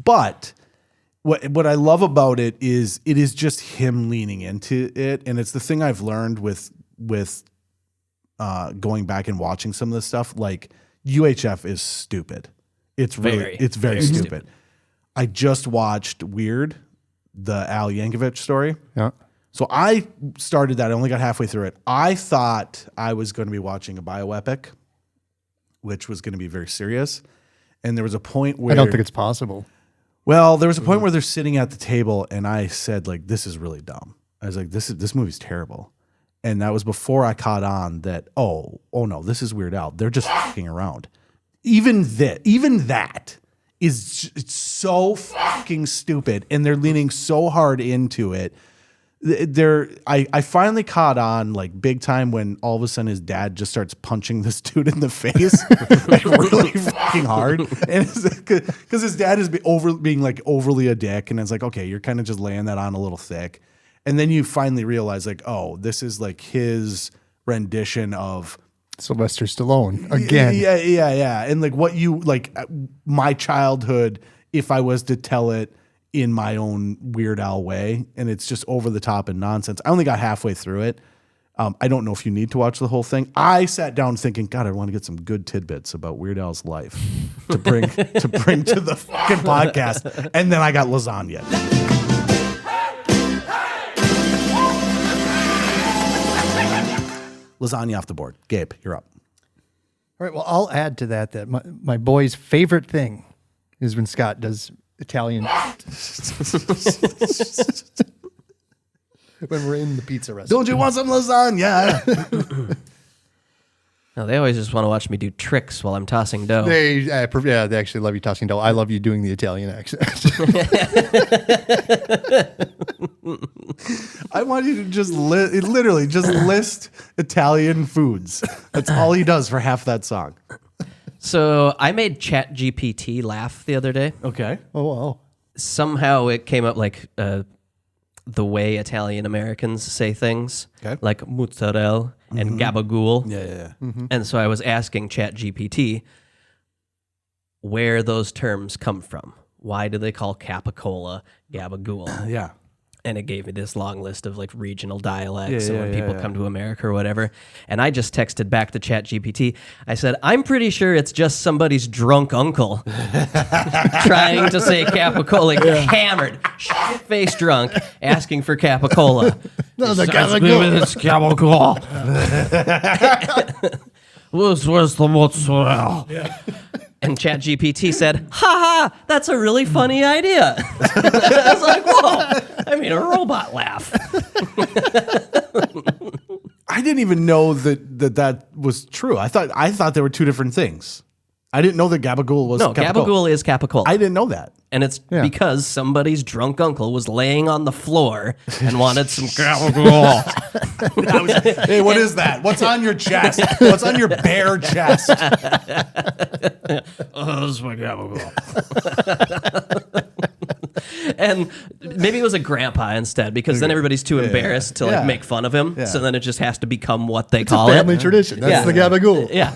But what I love about it is just him leaning into it, and it's the thing I've learned with going back and watching some of this stuff. Like UHF is stupid. It's very stupid. I just watched Weird, the Al Yankovic story. Yeah. So I started that. I only got halfway through it. I thought I was going to be watching a biopic, which was going to be very serious. And there was a point where I don't think it's possible. Well, there was a point where they're sitting at the table, and I said, like, this is really dumb. I was like, this movie's terrible. And that was before I caught on that, oh no, this is Weird Al. They're just fucking around. Even that is it's so fucking stupid, and they're leaning so hard into it. I finally caught on like big time when all of a sudden his dad just starts punching this dude in the face like really fucking hard, and because his dad is being like overly a dick, and it's like, okay, you're kind of just laying that on a little thick, and then you finally realize like, oh, this is like his rendition of Sylvester Stallone again. Yeah. And like what you like my childhood, if I was to tell it in my own Weird Al way, and it's just over the top and nonsense. I only got halfway through it. I don't know if you need to watch the whole thing. I sat down thinking, God, I want to get some good tidbits about Weird Al's life to bring to the fucking podcast. And then I got lasagna. Lasagna off the board. Gabe, you're up. All right. Well, I'll add to that my boy's favorite thing is when Scott does Italian. When we're in the pizza restaurant. Don't you want some lasagna? No, they always just want to watch me do tricks while I'm tossing dough. They actually love you tossing dough. I love you doing the Italian accent. I want you to just literally just list Italian foods. That's all he does for half that song. So I made ChatGPT laugh the other day. Okay. Oh, wow. Somehow it came up like the way Italian Americans say things, Okay. like mozzarella and gabagool. Yeah. And so I was asking ChatGPT where those terms come from. Why do they call capicola gabagool? Yeah. And it gave me this long list of like regional dialects Yeah, and when yeah, people yeah. come to America or whatever. And I just texted back to ChatGPT. I said, I'm pretty sure it's just somebody's drunk uncle trying to say capicola, like hammered, shit-faced drunk, asking for capicola. No, the It's capicola. Where's the mozzarella? Yeah. And ChatGPT said, ha, that's a really funny idea. I was like, whoa, I made a robot laugh. I didn't even know that was true. I thought there were two different things. I didn't know that gabagool was No, gabagool is capicola. I didn't know that. And it's because somebody's drunk uncle was laying on the floor and wanted some gabagool. Hey, what is that? What's on your chest? What's on your bare chest? Oh, this is my gabagool. And maybe it was a grandpa instead, because then everybody's too embarrassed to like make fun of him. So then it just has to become what they call Family it. tradition. That's the gabagool. Yeah.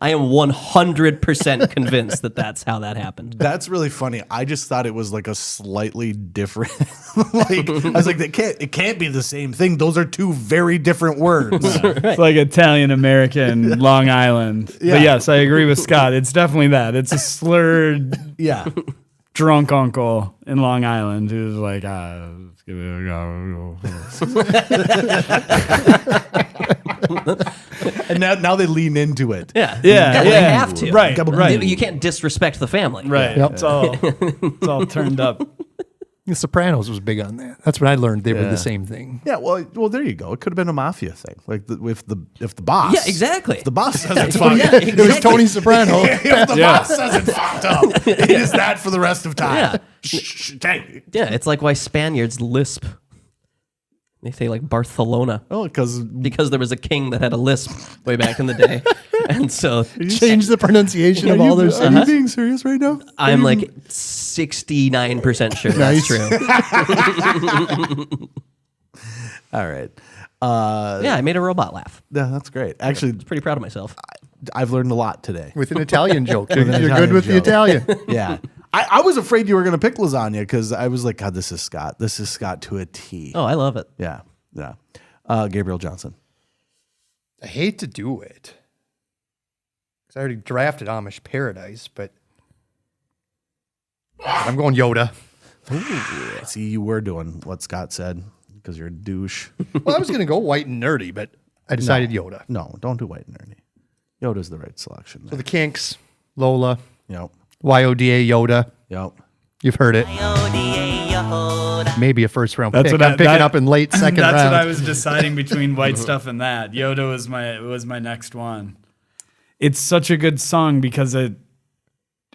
I am 100% convinced that that's how that happened. That's really funny. I just thought it was like a slightly different. Like I was like, it can't be the same thing. Those are two very different words. It's like Italian American Long Island. Yeah. But yes, I agree with Scott. It's definitely that. It's a slurred Yeah. drunk uncle in Long Island who's like, let's give it a go. And now they lean into it. Yeah. Yeah, They yeah. have to. Right, right. You can't disrespect the family. Right. Yep. It's all turned up. The Sopranos was big on that. That's what I learned. They were Yeah. the same thing. Yeah, well, there you go. It could have been a mafia thing, like if the boss. Yeah, exactly. If the boss says it's Tony- fucked. yeah, It was exactly. Tony Soprano. If the boss says it's fucked up, it is that for the rest of time. Yeah. Shh, dang. Yeah, it's like why Spaniards lisp. They say like Barcelona Oh, because because there was a king that had a lisp way back in the day, and so Change the pronunciation of all their Are songs. you being serious right now? I'm like 69% sure Nice. that's true. All right. Yeah, I made a robot laugh. Yeah, that's great. Actually, Pretty proud of myself. I've learned a lot today. With an Italian joke. You're, an you're Italian good with the joke. Italian. Yeah. I was afraid you were going to pick lasagna because I was like, God, this is Scott. This is Scott to a T. Oh, I love it. Yeah. Yeah. Gabriel Johnson. I hate to do it. Because I already drafted Amish Paradise, but I'm going Yoda. Ooh, see, you were doing what Scott said because you're a douche. Well, I was going to go white and nerdy, but I decided Yoda. No, don't do white and nerdy. Yoda's the right selection. So the Kinks, Lola, Yep. YODA Yoda. Yep. You've heard it. Maybe a first round That's pick. what I'm picking up in late second That's round. what I was deciding between White Stuff and that. Yoda was my next one. It's such a good song because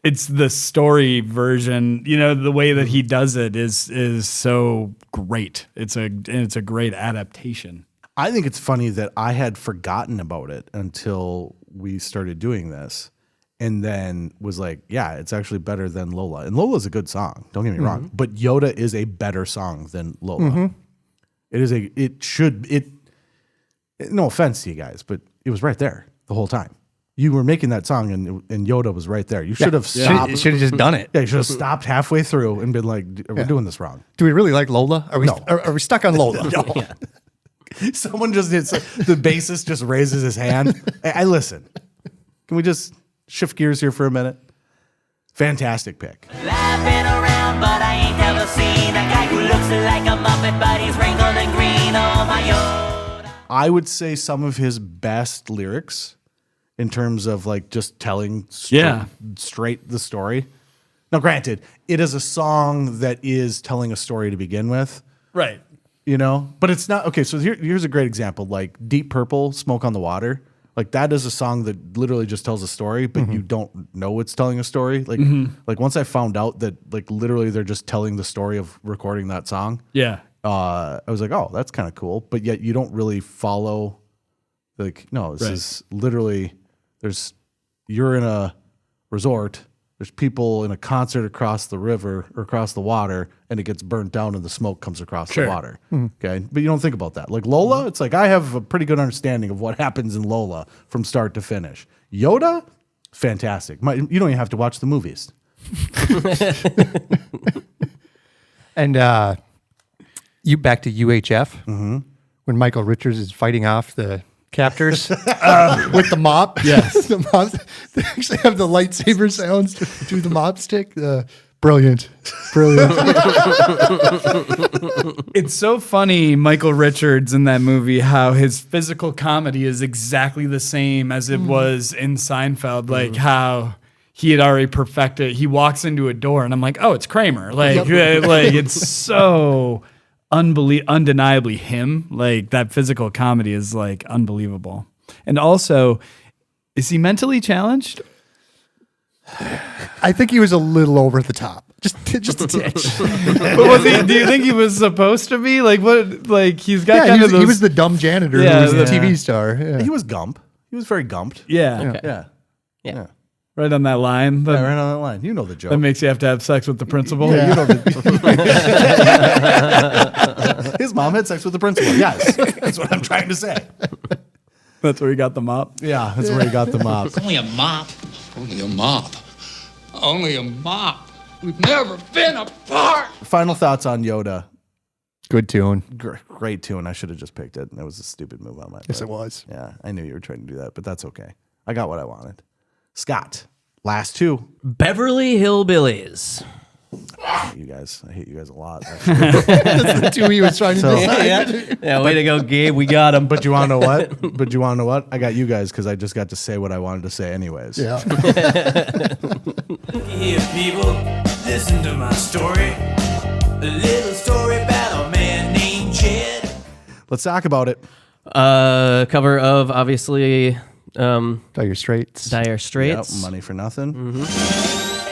it's the story version. You know, the way that he does it is so great. It's a great adaptation. I think it's funny that I had forgotten about it until we started doing this and then was like, yeah, it's actually better than Lola. And Lola's a good song. Don't get me wrong. But Yoda is a better song than Lola. No offense to you guys, but it was right there the whole time. You were making that song and Yoda was right there. You should have stopped. Should have just done it. Yeah, you should have stopped halfway through and been like, we're doing this wrong. Do we really like Lola? Are we, No. are we stuck on Lola? No. Someone just hits the bassist just raises his hand. I listen. Can we just shift gears here for a minute? Fantastic pick. I've been around, but I ain't never seen a guy who looks like a Muppet, but he's wrinkled and green. Oh my God. I would say some of his best lyrics in terms of like just telling straight the story. Now, granted, it is a song that is telling a story to begin with. Right. You know, but it's not okay. So here's a great example, like Deep Purple, "Smoke on the Water." Like that is a song that literally just tells a story, but you don't know it's telling a story. Like, like once I found out that like literally they're just telling the story of recording that song, Yeah. I was like, oh, that's kind of cool. But yet you don't really follow. Like, no, this is literally you're in a resort. There's people in a concert across the river or across the water, and it gets burnt down and the smoke comes across the water. Okay. But you don't think about that. Like Lola, it's like I have a pretty good understanding of what happens in Lola from start to finish. Yoda, fantastic. You don't even have to watch the movies. And you back to UHF when Michael Richards is fighting off the captors with the mop. Yes, the mop. They actually have the lightsaber sounds to do the mop stick. Brilliant. It's so funny, Michael Richards in that movie, how his physical comedy is exactly the same as it was in Seinfeld. Like how he had already perfected. He walks into a door, and I'm like, oh, it's Kramer. Like, like it's so undeniably him. Like that physical comedy is like unbelievable. And also, is he mentally challenged? I think he was a little over the top. Just a titch. Do you think he was supposed to be like what? Like he's got Yeah, kind of those. he was the dumb janitor Yeah, who was the yeah. TV star. Yeah. He was Gump. He was very Gumped. yeah, Yeah. right on that line. Yeah, right on that line. You know the joke. That makes you have to have sex with the principal. Yeah, you know his mom had sex with the principal. Yes, that's what I'm trying to say. That's where he got the mop. Yeah, that's where he got the mop. Only a mop. Only a mop. Only a mop. We've never been apart. Final thoughts on Yoda. Good tune. Great tune. I should have just picked it. That was a stupid move on my part. Yes, it was. Yeah, I knew you were trying to do that, but that's okay. I got what I wanted. Scott, last two. Beverly Hillbillies. I hate you guys a lot. That's the two he was trying to decide. Yeah, way to go, Gabe. We got him. But you want to know what? I got you guys because I just got to say what I wanted to say anyways. Yeah. Here, people, listen to my story. A little story about a man named Jed. Let's talk about it. Cover of, obviously, Dire Straits. Dire Straits. Yep, Money for Nothing. Mm-hmm.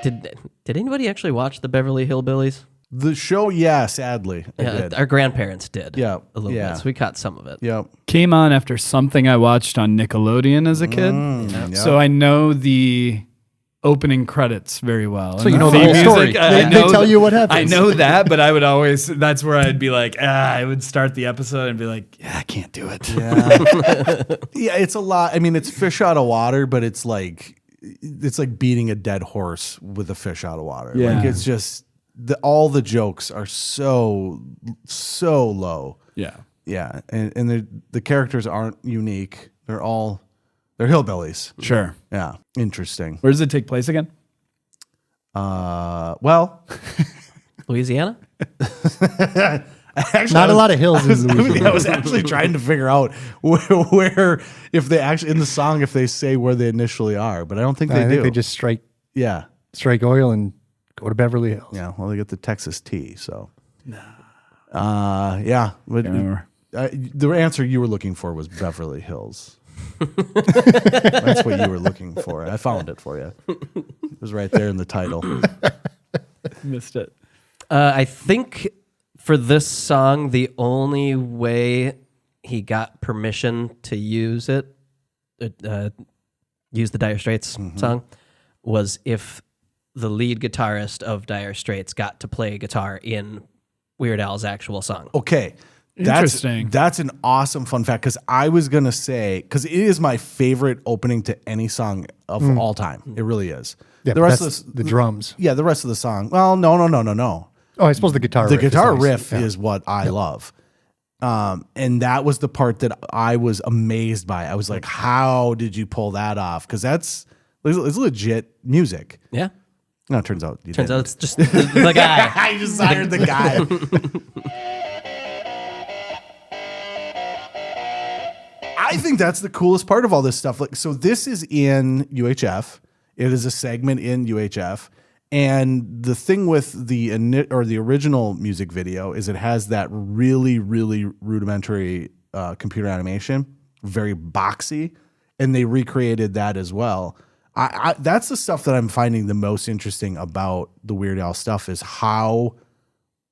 Did anybody actually watch the Beverly Hillbillies? The show, yeah, sadly. I did. Our grandparents did. Yeah, a little yeah. bit. So we caught some of it. Yep. Came on after something I watched on Nickelodeon as a kid. Yep. So I know the opening credits very well. So you know the whole story. They tell you what happens. I know that, but I would always, that's where I'd be like, I would start the episode and be like, I can't do it. Yeah. Yeah, it's a lot. I mean, it's fish out of water, but it's like beating a dead horse with a fish out of water. Yeah. Like it's just all the jokes are so low. Yeah. Yeah, and the characters aren't unique. They're hillbillies. Sure. Yeah, interesting. Where does it take place again? Well, Louisiana? actually, Not a lot of hills in Louisiana. I was actually trying to figure out where if they actually in the song if they say where they initially are, but I don't think they do. I think they just strike oil and go to Beverly Hills. Yeah, well, they get the Texas tea, so. Yeah. But, the answer you were looking for was Beverly Hills. That's what you were looking for. I found it for you. It was right there in the title. Missed it. I think for this song, the only way he got permission to use it, use the Dire Straits song, was if the lead guitarist of Dire Straits got to play guitar in Weird Al's actual song. Okay. Interesting. That's an awesome fun fact because I was going to say, because it is my favorite opening to any song of all time. It really is. Yeah, the rest of the drums. Yeah, the rest of the song. Well, no. Oh, I suppose the guitar riff. The guitar riff nice. is what I love. And that was the part that I was amazed by. I was like, how did you pull that off? Because it's legit music. Yeah. No, it turns out you Turns didn't. out it's just the guy. I just hired the guy. I think that's the coolest part of all this stuff. Like, so this is in UHF. It is a segment in UHF. And the thing with the original music video is it has that really, really rudimentary computer animation, very boxy, and they recreated that as well. That's the stuff that I'm finding the most interesting about the Weird Al stuff is how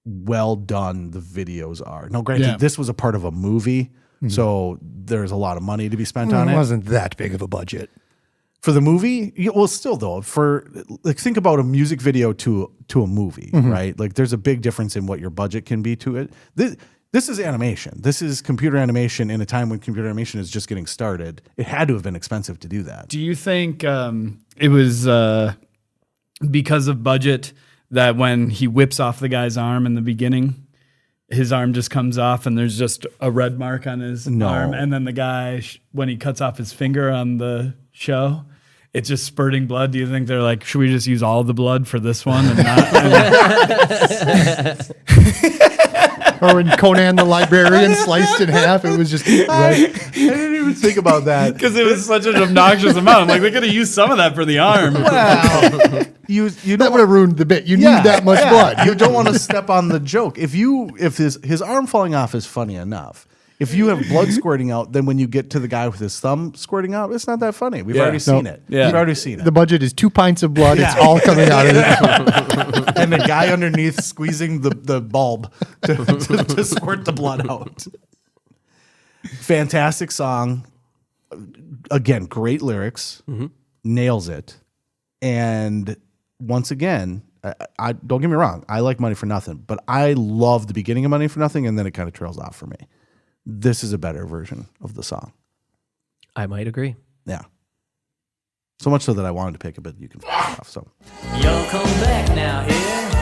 well done the videos are. Now, granted, this was a part of a movie, so there's a lot of money to be spent on it. It wasn't that big of a budget. For the movie, well, still though, think about a music video to a movie, right? Like, there's a big difference in what your budget can be to it. This is animation. This is computer animation in a time when computer animation is just getting started. It had to have been expensive to do that. Do you think it was because of budget that when he whips off the guy's arm in the beginning, his arm just comes off and there's just a red mark on his arm, and then the guy when he cuts off his finger on the show, it's just spurting blood? Do you think they're like, should we just use all the blood for this one and not? Or when Conan the Librarian sliced in half, it was just right. I didn't even think about that Because it was such an obnoxious amount. I'm like, they could have used some of that for the arm. Wow. you That would have ruined the bit. You need that much blood. You don't want to step on the joke. If his arm falling off is funny enough. If you have blood squirting out, then when you get to the guy with his thumb squirting out, it's not that funny. We've already seen it. Yeah. We've already seen it. The budget is 2 pints of blood. It's all coming out of it. And the guy underneath squeezing the bulb to squirt the blood out. Fantastic song. Again, great lyrics. Nails it. And once again, I don't get me wrong, I like Money for Nothing, but I love the beginning of Money for Nothing, and then it kind of trails off for me. This is a better version of the song. I might agree. Yeah. So much so that I wanted to pick a bit you can f off. So Y'all come back now here.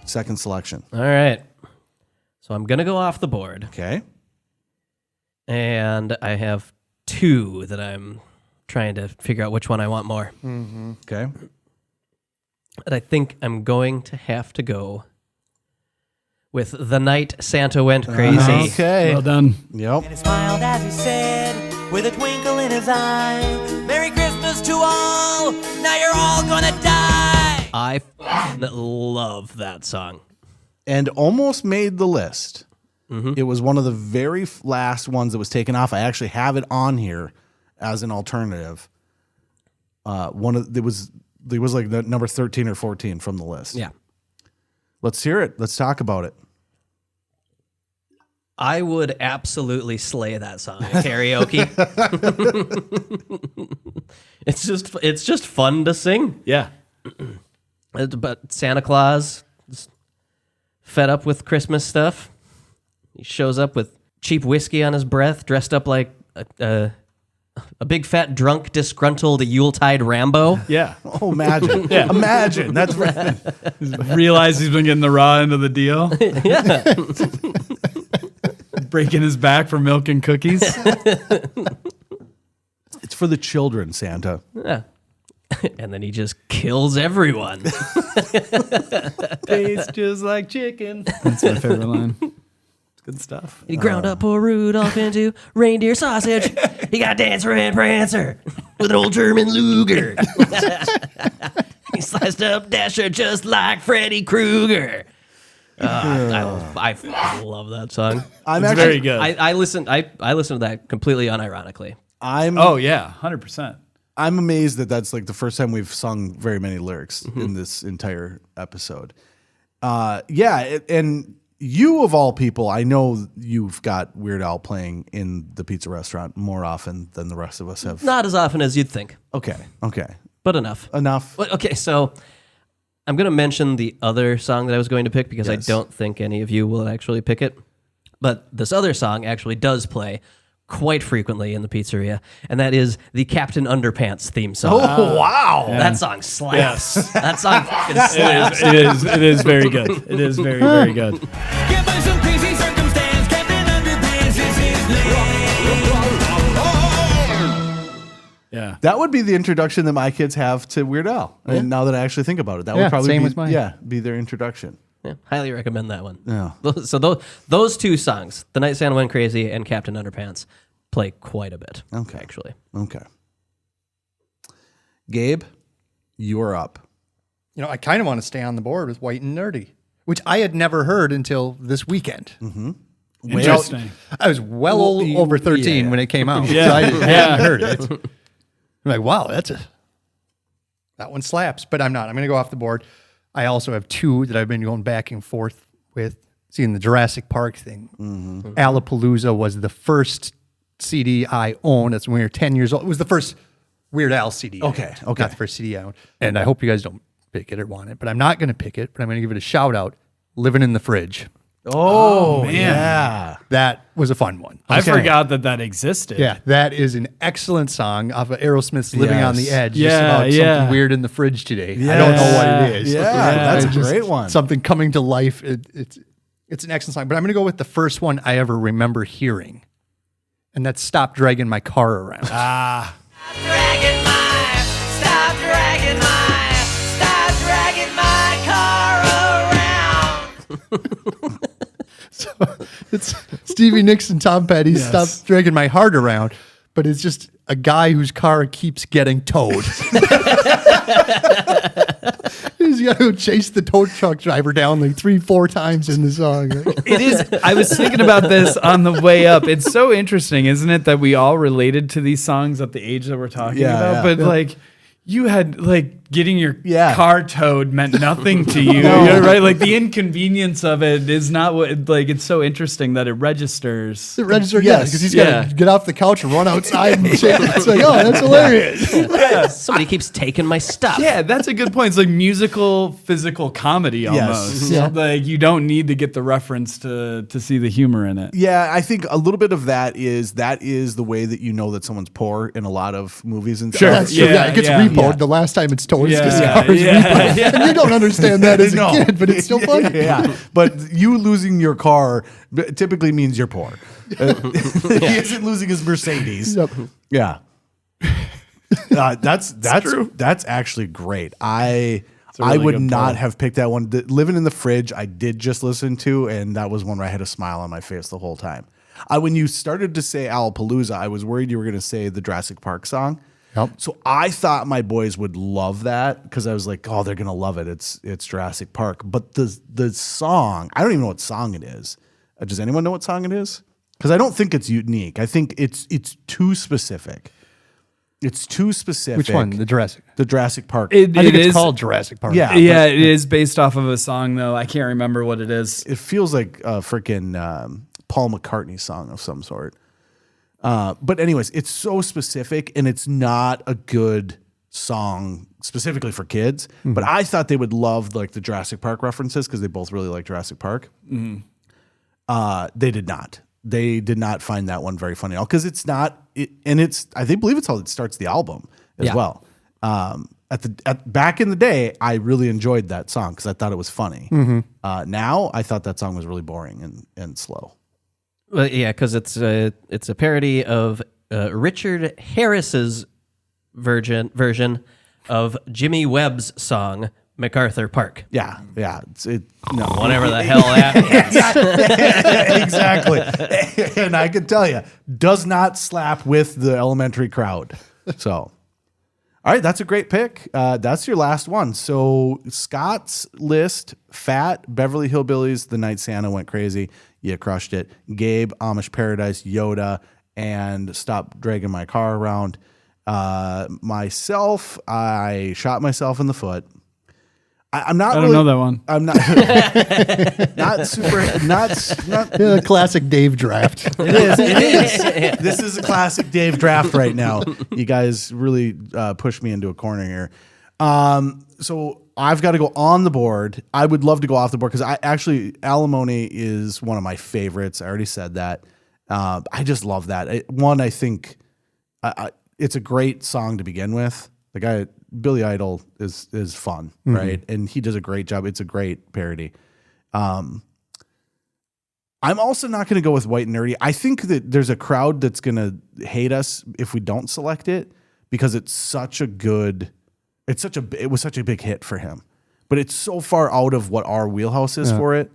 second selection. All right. So I'm going to go off the board. Okay. And I have two that I'm trying to figure out which one I want more. Okay. And I think I'm going to have to go with The Night Santa Went Crazy. Okay. Well done. Yep. And he smiled as he said, with a twinkle in his eye, Merry Christmas to all, now you're all gonna die. I love that song. And almost made the list. It was one of the very last ones that was taken off. I actually have it on here as an alternative. There was like the number 13 or 14 from the list. Yeah. Let's hear it. Let's talk about it. I would absolutely slay that song at karaoke. It's just fun to sing. Yeah. But Santa Claus is fed up with Christmas stuff. He shows up with cheap whiskey on his breath, dressed up like a big fat drunk disgruntled Yuletide Rambo. Yeah. Oh, imagine. Imagine. That's right. Realize he's been getting the raw end of the deal. Yeah. Breaking his back for milk and cookies. It's for the children, Santa. Yeah. And then he just kills everyone. Tastes just like chicken. That's my favorite line. It's good stuff. He ground up poor Rudolph into reindeer sausage. He got Dancer and Prancer with an old German Luger. He sliced up Dasher just like Freddy Krueger. I love that song. It's very good. I listened to that completely unironically. Oh yeah, 100%. I'm amazed that that's like the first time we've sung very many lyrics in this entire episode. And you of all people, I know you've got Weird Al playing in the pizza restaurant more often than the rest of us have. Not as often as you'd think, Okay. but enough. Enough. Okay, so I'm going to mention the other song that I was going to pick because I don't think any of you will actually pick it. But this other song actually does play quite frequently in the pizzeria, and that is the Captain Underpants theme song. Oh, wow. That song slaps. Yes. That song fucking slaps. It is very good. It is very, very good. Given some crazy circumstance, Captain Underpants is his name. Yeah. That would be the introduction that my kids have to Weird Al. And now that I actually think about it, that would probably same be, with mine. be their introduction. Yeah, highly recommend that one. Yeah. So those two songs, The Night Santa Went Crazy and Captain Underpants, play quite a bit. Okay. Actually. Okay. Gabe, you're up. You know, I kind of want to stay on the board with White and Nerdy, which I had never heard until this weekend. Interesting. I was well over 13 when it came out. Yeah. So I hadn't heard it. I'm like, wow, that one slaps. But I'm not. I'm going to go off the board. I also have two that I've been going back and forth with. Seeing the Jurassic Park thing. Alapalooza was the first CD I owned. That's when we were 10 years old. It was the first Weird Al CD. Okay. Not the first CD I owned. And I hope you guys don't pick it or want it, but I'm not going to pick it, but I'm going to give it a shout out. Living in the Fridge. Oh, man. Yeah. That was a fun one. I forgot that existed. Yeah, that is an excellent song off of Aerosmith's Living on the Yes. Edge. Yeah, just about yeah. something weird in the fridge today. I don't know what it is. Yeah, that's a It's just great one. Something coming to life. It's an excellent song, but I'm going to go with the first one I ever remember hearing, and that's Stop Dragging My Car Around. Stop dragging my car around. So it's Stevie Nicks and Tom Petty, Stop Dragging My Heart Around, but it's just a guy whose car keeps getting towed. He's got to chase the tow truck driver down like 3-4 times in the song. It is. I was thinking about this on the way up. It's so interesting, isn't it, that we all related to these songs at the age that we're talking about? But like, you had like getting your car towed meant nothing to you. You're right. Like the inconvenience of it is not what, like, it's so interesting that it registers. It registered, because he's got to get off the couch and run outside and shake. It's like, oh, that's hilarious. Somebody keeps taking my stuff. Yeah, that's a good point. It's like musical, physical comedy almost. Yeah. Like you don't need to get the reference to see the humor in it. Yeah, I think a little bit of that is the way that you know that someone's poor in a lot of movies and Sure. stuff. That's true. Yeah, it gets repoed the last time it's towed. It's because the car is repoed. And you don't understand that as a kid, but it's still funny. Yeah, but you losing your car typically means you're poor. He isn't losing his Mercedes. Yep. Yeah. That's actually great. I would good not poll. have picked that one. Living in the Fridge, I did just listen to, and that was one where I had a smile on my face the whole time. When you started to say Alapalooza, I was worried you were going to say the Jurassic Park song. Yep. So I thought my boys would love that because I was like, oh, they're going to love it. It's Jurassic Park. But the song, I don't even know what song it is. Does anyone know what song it is? Because I don't think it's unique. I think it's too specific. It's too specific. Which one? The Jurassic Park. I think it's called Jurassic Park. Yeah. Yeah, it is based off of a song though. I can't remember what it is. It feels like a freaking Paul McCartney song of some sort. But anyways, it's so specific and it's not a good song specifically for kids. Mm-hmm. But I thought they would love like the Jurassic Park references because they both really like Jurassic Park. They did not. They did not find that one very funny at all because it's not. I believe it's how it starts the album as well. Back in the day, I really enjoyed that song because I thought it was funny. Now I thought that song was really boring and slow. Well, yeah, because it's a parody of Richard Harris's version of Jimmy Webb's song MacArthur Park. Yeah. Whatever the hell that is. Exactly. And I can tell you, does not slap with the elementary crowd. So, all right, that's a great pick. That's your last one. So Scott's list: Fat, Beverly Hillbillies, The Night Santa Went Crazy. You crushed it. Gabe, Amish Paradise, Yoda, and Stop Dragging My Car Around. Myself, I shot myself in the foot. I'm not. I don't know that one. I'm not. Not super. Not. Yeah, the classic Dave draft. It is. This is a classic Dave draft right now. You guys really pushed me into a corner here. So I've got to go on the board. I would love to go off the board because Alimony is one of my favorites. I already said that. I just love that. I think it's a great song to begin with. The guy, Billy Idol, is fun, right? And he does a great job. It's a great parody. I'm also not going to go with White and Nerdy. I think that there's a crowd that's going to hate us if we don't select it because it was such a big hit for him. But it's so far out of what our wheelhouse is for it.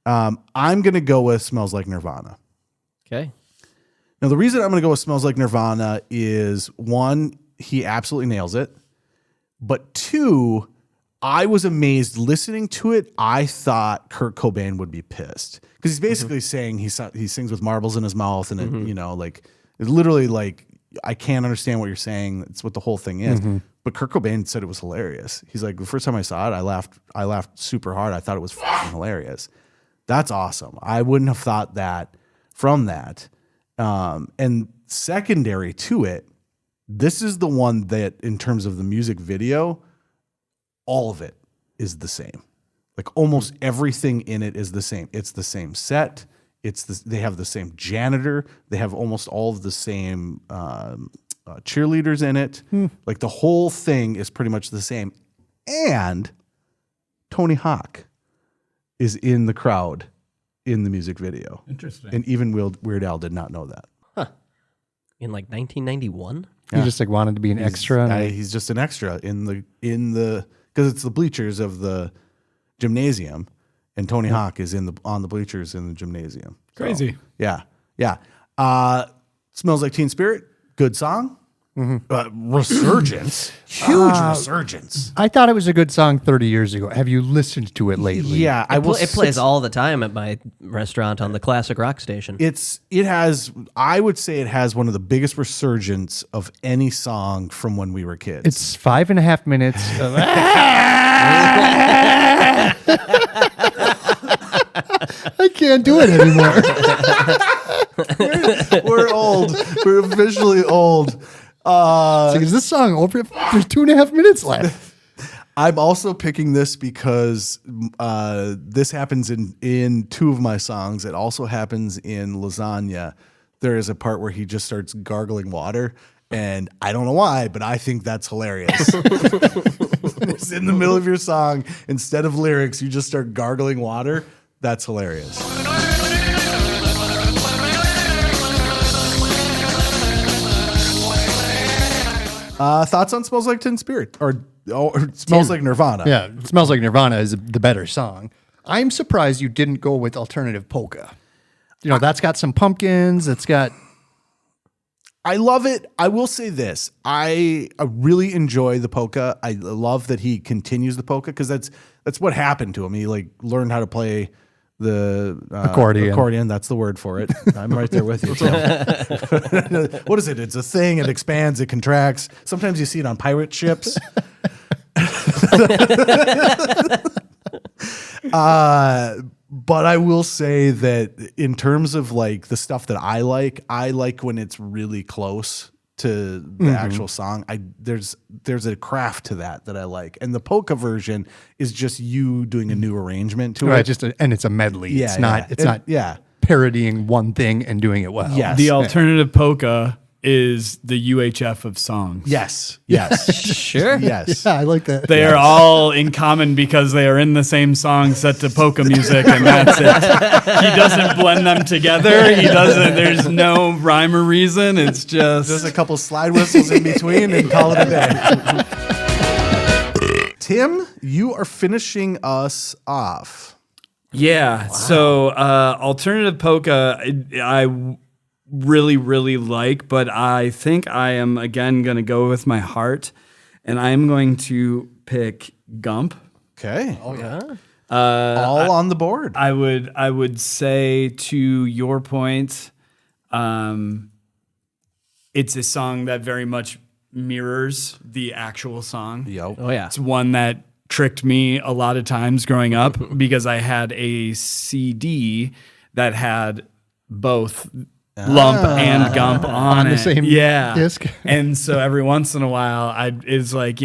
I'm going to go with Smells Like Nirvana. Okay. Now, the reason I'm going to go with Smells Like Nirvana is, one, he absolutely nails it. But two, I was amazed listening to it. I thought Kurt Cobain would be pissed because he's basically saying he sings with marbles in his mouth, and it's literally like, I can't understand what you're saying. It's what the whole thing is. But Kurt Cobain said it was hilarious. He's like, the first time I saw it, I laughed super hard. I thought it was fucking hilarious. That's awesome. I wouldn't have thought that from that. And secondary to it, this is the one that, in terms of the music video, all of it is the same. Like almost everything in it is the same. It's the same set. They have the same janitor. They have almost all of the same cheerleaders in it. Like the whole thing is pretty much the same. And Tony Hawk is in the crowd in the music video. Interesting. And even Weird Al did not know that. In like 1991? He just like wanted to be an extra. He's just an extra in the because it's the bleachers of the gymnasium, and Tony Hawk is on the bleachers in the gymnasium. Crazy. So, yeah. Smells Like Teen Spirit. Good song. Resurgence. Huge resurgence. I thought it was a good song 30 years ago. Have you listened to it lately? Yeah, It plays all the time at my restaurant on the classic rock station. I would say it has one of the biggest resurgence of any song from when we were kids. It's 5.5 minutes. I can't do it anymore. We're old. We're officially old. Is this song over? There's 2.5 minutes left. I'm also picking this because this happens in two of my songs. It also happens in Lasagna. There is a part where he just starts gargling water, and I don't know why, but I think that's hilarious. It's in the middle of your song. Instead of lyrics, you just start gargling water. That's hilarious. Thoughts on Smells Like Teen Spirit or Smells Like Nirvana? Yeah, It Smells Like Nirvana is the better song. I'm surprised you didn't go with Alternative Polka. That's got some pumpkins. It's got. I love it. I will say this. I really enjoy the polka. I love that he continues the polka because that's what happened to him. He learned how to play the accordion. That's the word for it. I'm right there with you, Tim. What is it? It's a thing. It expands. It contracts. Sometimes you see it on pirate ships. But I will say that in terms of the stuff that I like when it's really close to the actual song. There's a craft to that I like, and the polka version is just you doing a new arrangement to it. And it's a medley. Yeah, It's not parodying one thing and doing it well. Yes. The alternative polka is the UHF of songs. Yes. Sure. Yes. Yeah, I like that. They are all in common because they are in the same song set to polka music, and that's it. He doesn't blend them together. He doesn't. There's no rhyme or reason. It's just a couple slide whistles in between and call it a day. Tim, you are finishing us off. Yeah. Wow. So alternative polka, I really, really like, but I think I am again going to go with my heart, and I am going to pick Gump. Okay. Oh yeah. All on the board. I would say, to your point, it's a song that very much mirrors the actual song. Yep. Oh yeah. It's one that tricked me a lot of times growing up because I had a CD that had both Lump and Gump on the it. same disc. And so every once in a while, it's like,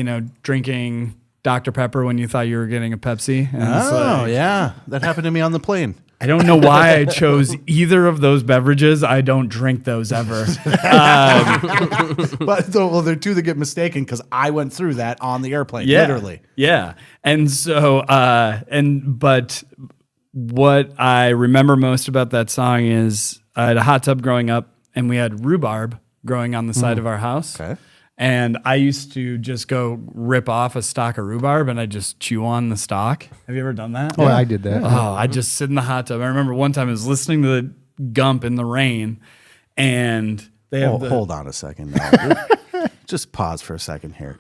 drinking Dr. Pepper when you thought you were getting a Pepsi. And it's like, yeah. That happened to me on the plane. I don't know why I chose either of those beverages. I don't drink those ever. But they're two that get mistaken because I went through that on the airplane, literally. Yeah. And so, but what I remember most about that song is I had a hot tub growing up, and we had rhubarb growing on the side of our house. Okay. And I used to just go rip off a stalk of rhubarb and I just chew on the stalk. Have you ever done that? Oh, yeah. I did that. Oh, I just sit in the hot tub. I remember one time I was listening to the Gump in the rain, and they have hold on a second. Now. Just pause for a second here.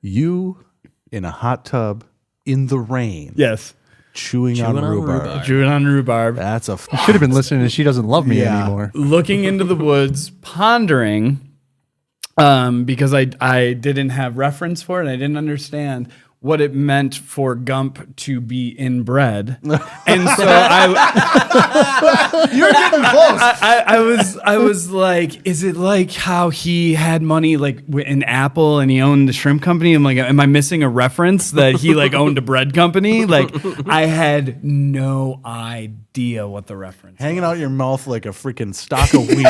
You in a hot tub in the rain. Yes. Chewing on rhubarb. Chewing on rhubarb. That's a Should have been listening to She Doesn't Love Me anymore. Looking into the woods, pondering, because I didn't have reference for it. I didn't understand what it meant for Gump to be inbred. And so You're getting close. I was like, is it like how he had money like in Apple and he owned the shrimp company? I'm like, am I missing a reference that he like owned a bread company? Like, I had no idea what the reference Hanging out your mouth like a freaking stalk of wheat.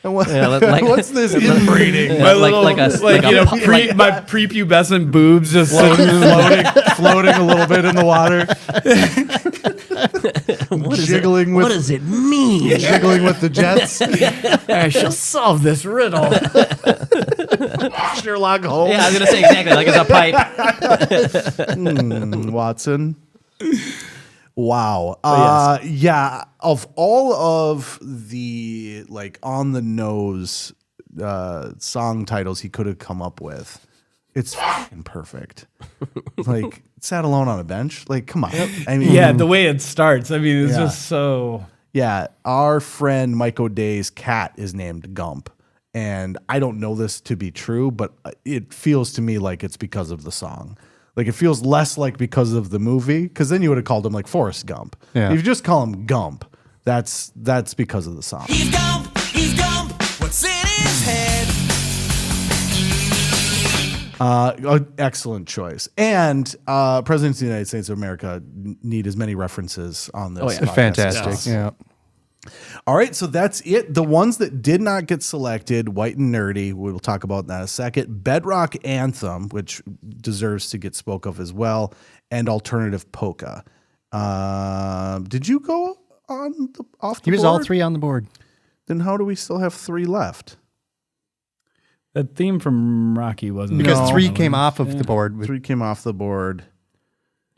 What's this inbreeding? My prepubescent boobs just floating a little bit in the water. Jiggling with. What does it mean? Jiggling with the jets. I shall solve this riddle. Sherlock Holmes. Yeah, I was gonna say exactly like it's a pipe. Watson. Wow. Yes. Yeah. Of all of the like on the nose song titles he could have come up with, it's fucking perfect. Like, sat alone on a bench. Like, come on. I mean, Yeah, the way it starts. I mean, it's just so. Yeah, our friend Mike O'Day's cat is named Gump. And I don't know this to be true, but it feels to me like it's because of the song. Like, it feels less like because of the movie, because then you would have called him like Forrest Gump. Yeah. If you just call him Gump, that's because of the song. He's Gump, what's in his head? Excellent choice. And Presidents of the United States of America need as many references on this. podcast. Fantastic. Yes. Yeah. All right, so that's it. The ones that did not get selected, White and Nerdy, we will talk about that in a second. Bedrock Anthem, which deserves to get spoke of as well, and Alternative Polka. Did you go on off the board? He was all three on the board. Then how do we still have 3 left? That theme from Rocky wasn't Because No. 3 came off of the board. 3 came off the board.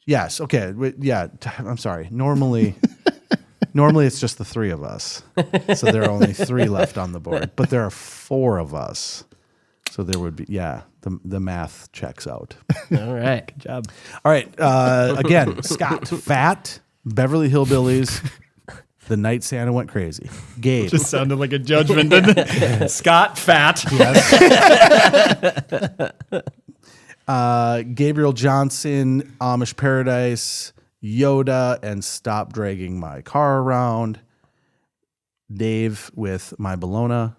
Yes. Okay. Yeah. I'm sorry. Normally it's just the 3 of us. So there are only 3 left on the board, but there are 4 of us. So there would be, the math checks out. All right. Good job. All right. Again, Scott, Fat, Beverly Hillbillies, The Night Santa Went Crazy. Gabe. Just sounded like a judgment, didn't it? Scott, fat. Gabriel Johnson, Amish Paradise, Yoda, and Stop Dragging My Car Around. Dave with My Bologna,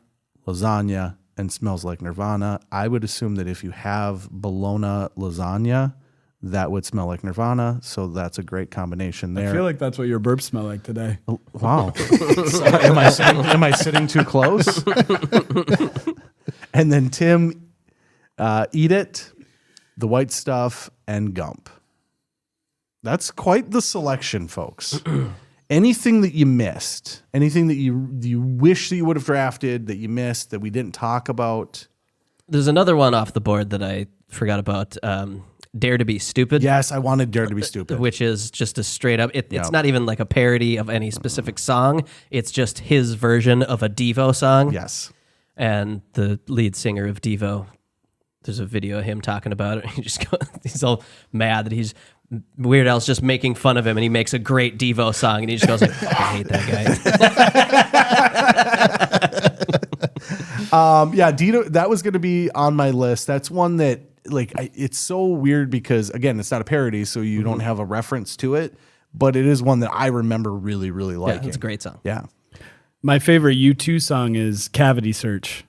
Lasagna, and Smells Like Nirvana. I would assume that if you have Bologna lasagna, that would smell like Nirvana. So that's a great combination there. I feel like that's what your burps smell like today. Wow. Am I sitting too close? And then Tim, Eat It, The White Stuff, and Gump. That's quite the selection, folks. Anything that you missed, anything that you wish that you would have drafted, that you missed, that we didn't talk about? There's another one off the board that I forgot about. Dare to Be Stupid. Yes, I wanted Dare to Be Stupid. Which is just a straight up, it's not even like a parody of any specific song. It's just his version of a Devo song. Yes. And the lead singer of Devo, there's a video of him talking about it. He's all mad that Weird Al's just making fun of him, and he makes a great Devo song, and he just goes like, I hate that guy. Dino, that was going to be on my list. That's one that, it's so weird because, again, it's not a parody, so you don't have a reference to it, but it is one that I remember really, really liking. Yeah, it's a great song. Yeah. My favorite U2 song is Cavity Search.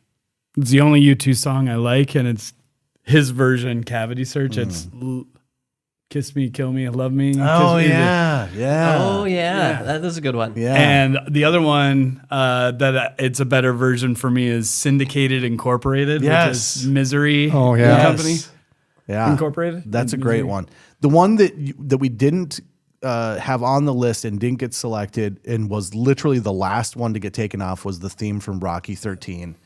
It's the only U2 song I like, and it's his version, Cavity Search. It's Kiss Me, Kill Me, Love Me. Oh, Kiss Me. yeah. Oh, yeah. That is a good one. Yeah. And the other one that it's a better version for me is Syndicated Incorporated, which Yes. is Misery Oh, yeah. Company Yeah. Incorporated. That's a Misery. great one. The one that we didn't have on the list and didn't get selected and was literally the last one to get taken off was the theme from Rocky 13,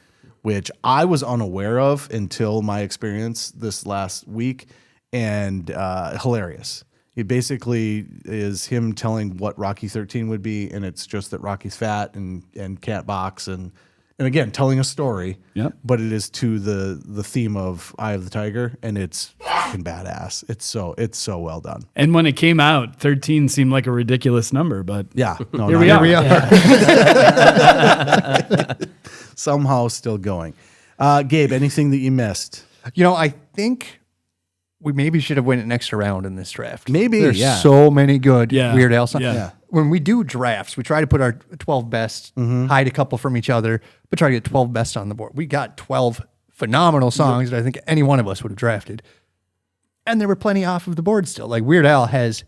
which I was unaware of until my experience this last week, and hilarious. It basically is him telling what Rocky 13 would be, and it's just that Rocky's fat and can't box, and again telling a story. Yep. But it is to the theme of Eye of the Tiger, and it's fucking badass. It's so well done. And when it came out, 13 seemed like a ridiculous number, but Yeah. No, here not we even- are. Somehow still going. Gabe, anything that you missed? I think we maybe should have went an extra round in this draft. Maybe, There's yeah. so many good Yeah. Weird Al songs. Yeah. When we do drafts, we try to put our 12 best, hide a couple from each other, but try to get 12 best on the board. We got 12 phenomenal songs that I think any one of us would have drafted. And there were plenty off of the board still. Like Weird Al has,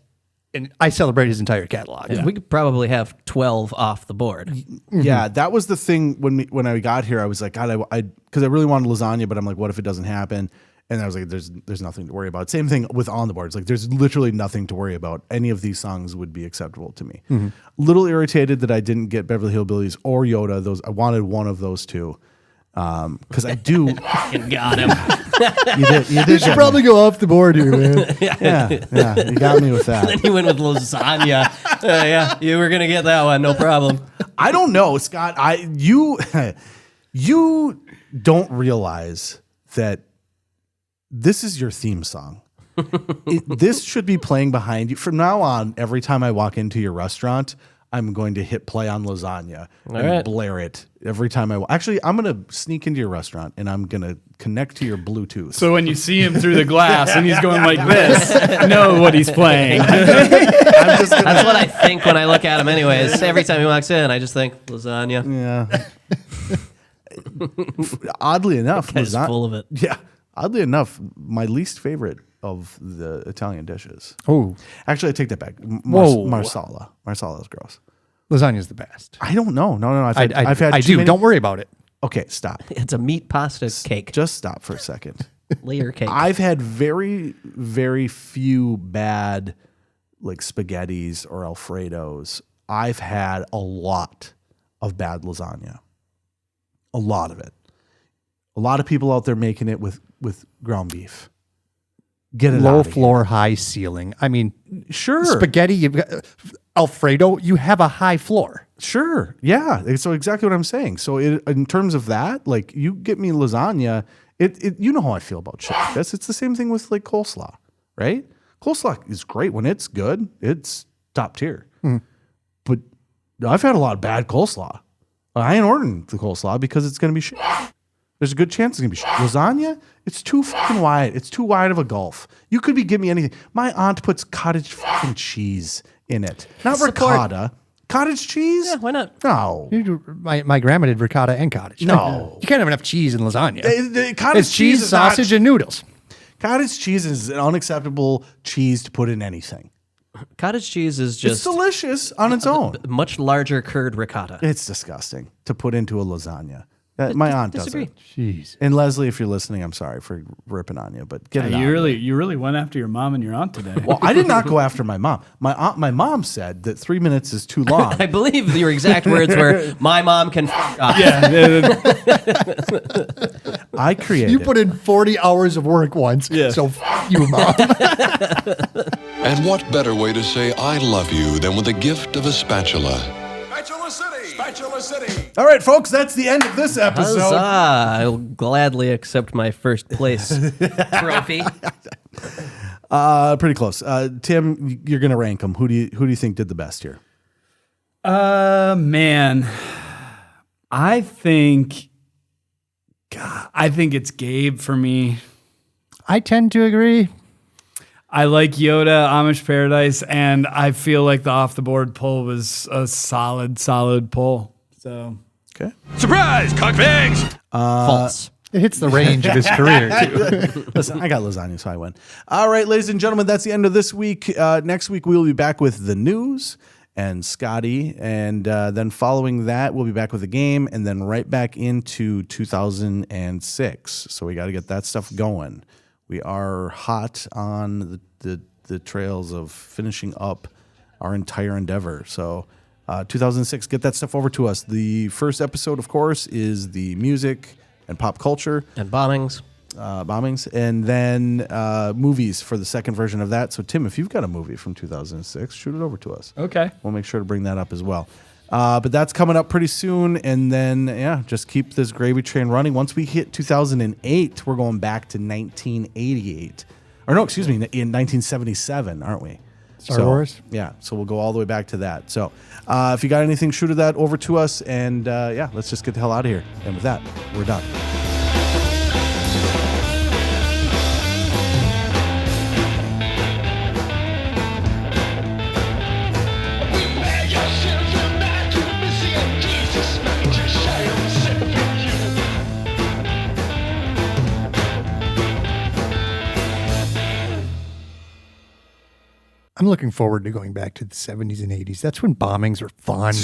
and I celebrate his entire catalog. We could probably have 12 off the board. Yeah, that was the thing when I got here. I was like, God, because I really wanted lasagna, but I'm like, what if it doesn't happen? And I was like, there's nothing to worry about. Same thing with On the Boards. Like, there's literally nothing to worry about. Any of these songs would be acceptable to me. A little irritated that I didn't get Beverly Hillbillies or Yoda. I wanted one of those two. Because I do. And got him. You did You get should me. probably go off the board here, man. Yeah, you got me with that. Then you went with lasagna. Yeah, you were going to get that one. No problem. I don't know, Scott. You don't realize that this is your theme song. This should be playing behind you from now on. Every time I walk into your restaurant, I'm going to hit play on lasagna and right. blare it every time Actually, I'm going to sneak into your restaurant and I'm going to connect to your Bluetooth. So when you see him through the glass and he's going like this, know what he's playing. I'm just gonna, That's what I think when I look at him anyways. Every time he walks in, I just think lasagna. yeah. Oddly enough, Guy's full of it. Yeah. Oddly enough, my least favorite of the Italian dishes. Oh, Actually, I take that back. Whoa. Marsala. Marsala is gross. lasagna's the best. I don't know. No. I've had I too do. many- Don't worry about it. Okay, stop. It's a meat pasta cake. Just stop for a second. Layer cake. I've had very, very few bad like spaghettis or Alfredos. I've had a lot of bad lasagna. A lot of it. A lot of people out there making it with ground beef. Get it Low out of floor, high ceiling. I mean, Sure. spaghetti, you've got Alfredo, you have a high floor. Sure. Yeah. So exactly what I'm saying. So in terms of that, like you get me lasagna, it you know how I feel about shit like this. It's the same thing with like coleslaw, right? Coleslaw is great when it's good. It's top tier. But I've had a lot of bad coleslaw. I ain't ordering the coleslaw because it's going to be shit. There's a good chance it's going to be shit. Lasagna, it's too fucking wide. It's too wide of a gulf. You could be giving me anything. My aunt puts cottage fucking cheese in it. Not ricotta. Cottage cheese? Yeah, why not? No. My grandma did ricotta and cottage. No. You can't have enough cheese in lasagna. Cottage It's cheese, is not- sausage, and noodles. Cottage cheese is an unacceptable cheese to put in anything. Cottage cheese is It's just delicious on its own. much larger curd ricotta. It's disgusting to put into a lasagna. My aunt does Disagree. it. Jeez. And Leslie, if you're listening, I'm sorry for ripping on you, but get it out. You really went after your mom and your aunt today. Well, I did not go after my mom. My mom said that 3 minutes is too long. I believe your exact words were, "My mom can." Yeah. I created. You put in 40 hours of work once, so f- you, Mom. And what better way to say I love you than with the gift of a spatula? Spatula City! Spatula City! All right, folks, that's the end of this episode. Huzzah! I'll gladly accept my first place trophy. Pretty close. Tim, you're gonna rank them. Who do you think did the best here? Man, I think it's Gabe for me. I tend to agree. I like Yoda, Amish Paradise, and I feel like the off the board pull was a solid pull. So Okay. Surprise, cockbags! False. It hits the range of his career, too. Listen, I got lasagna, so I win. All right, ladies and gentlemen, that's the end of this week. Next week, we will be back with the news and Scotty. And then following that, we'll be back with the game and then right back into 2006. So we got to get that stuff going. We are hot on the trails of finishing up our entire endeavor. So 2006, get that stuff over to us. The first episode, of course, is the music and pop culture. And bombings. And then movies for the second version of that. So, Tim, if you've got a movie from 2006, shoot it over to us. okay. We'll make sure to bring that up as well. But that's coming up pretty soon. And then, just keep this gravy train running. Once we hit 2008, we're going back to 1988. Or no, excuse me, in 1977, aren't we? Star Wars? Yeah, so we'll go all the way back to that. So if you got anything, shoot that over to us. And, let's just get the hell out of here. And with that, we're done. I'm looking forward to going back to the 70s and 80s. That's when bombings were fun.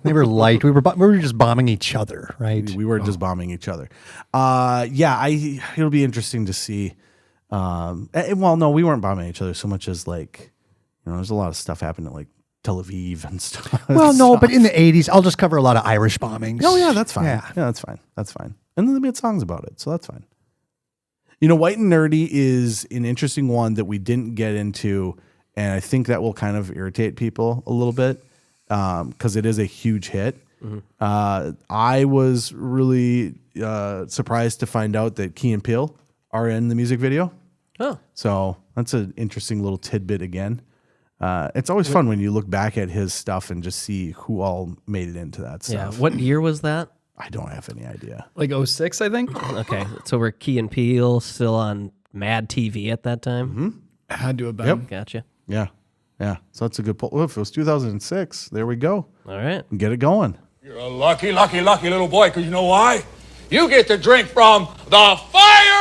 They were light. We were just bombing each other, right? We were just bombing each other. It'll be interesting to see. No, we weren't bombing each other so much as there's a lot of stuff happening at like Tel Aviv and stuff. Well, no, but in the 80s, I'll just cover a lot of Irish bombings. Oh yeah, that's fine. Yeah. That's fine. That's fine. And then they made songs about it, so that's fine. White and Nerdy is an interesting one that we didn't get into. And I think that will kind of irritate people a little bit because it is a huge hit. Mm-hmm. I was really surprised to find out that Key and Peele are in the music video. Oh. So that's an interesting little tidbit again. It's always fun when you look back at his stuff and just see who all made it into that stuff. Yeah. What year was that? I don't have any idea. Like 06, I think. Okay. So were Key and Peele still on Mad TV at that time? Mm-hmm. Had to have been. Yep. Gotcha. Yeah. So that's a good poll. Well, if it was 2006, there we go. All right. Get it going. You're a lucky little boy, because you know why? You get to drink from the fire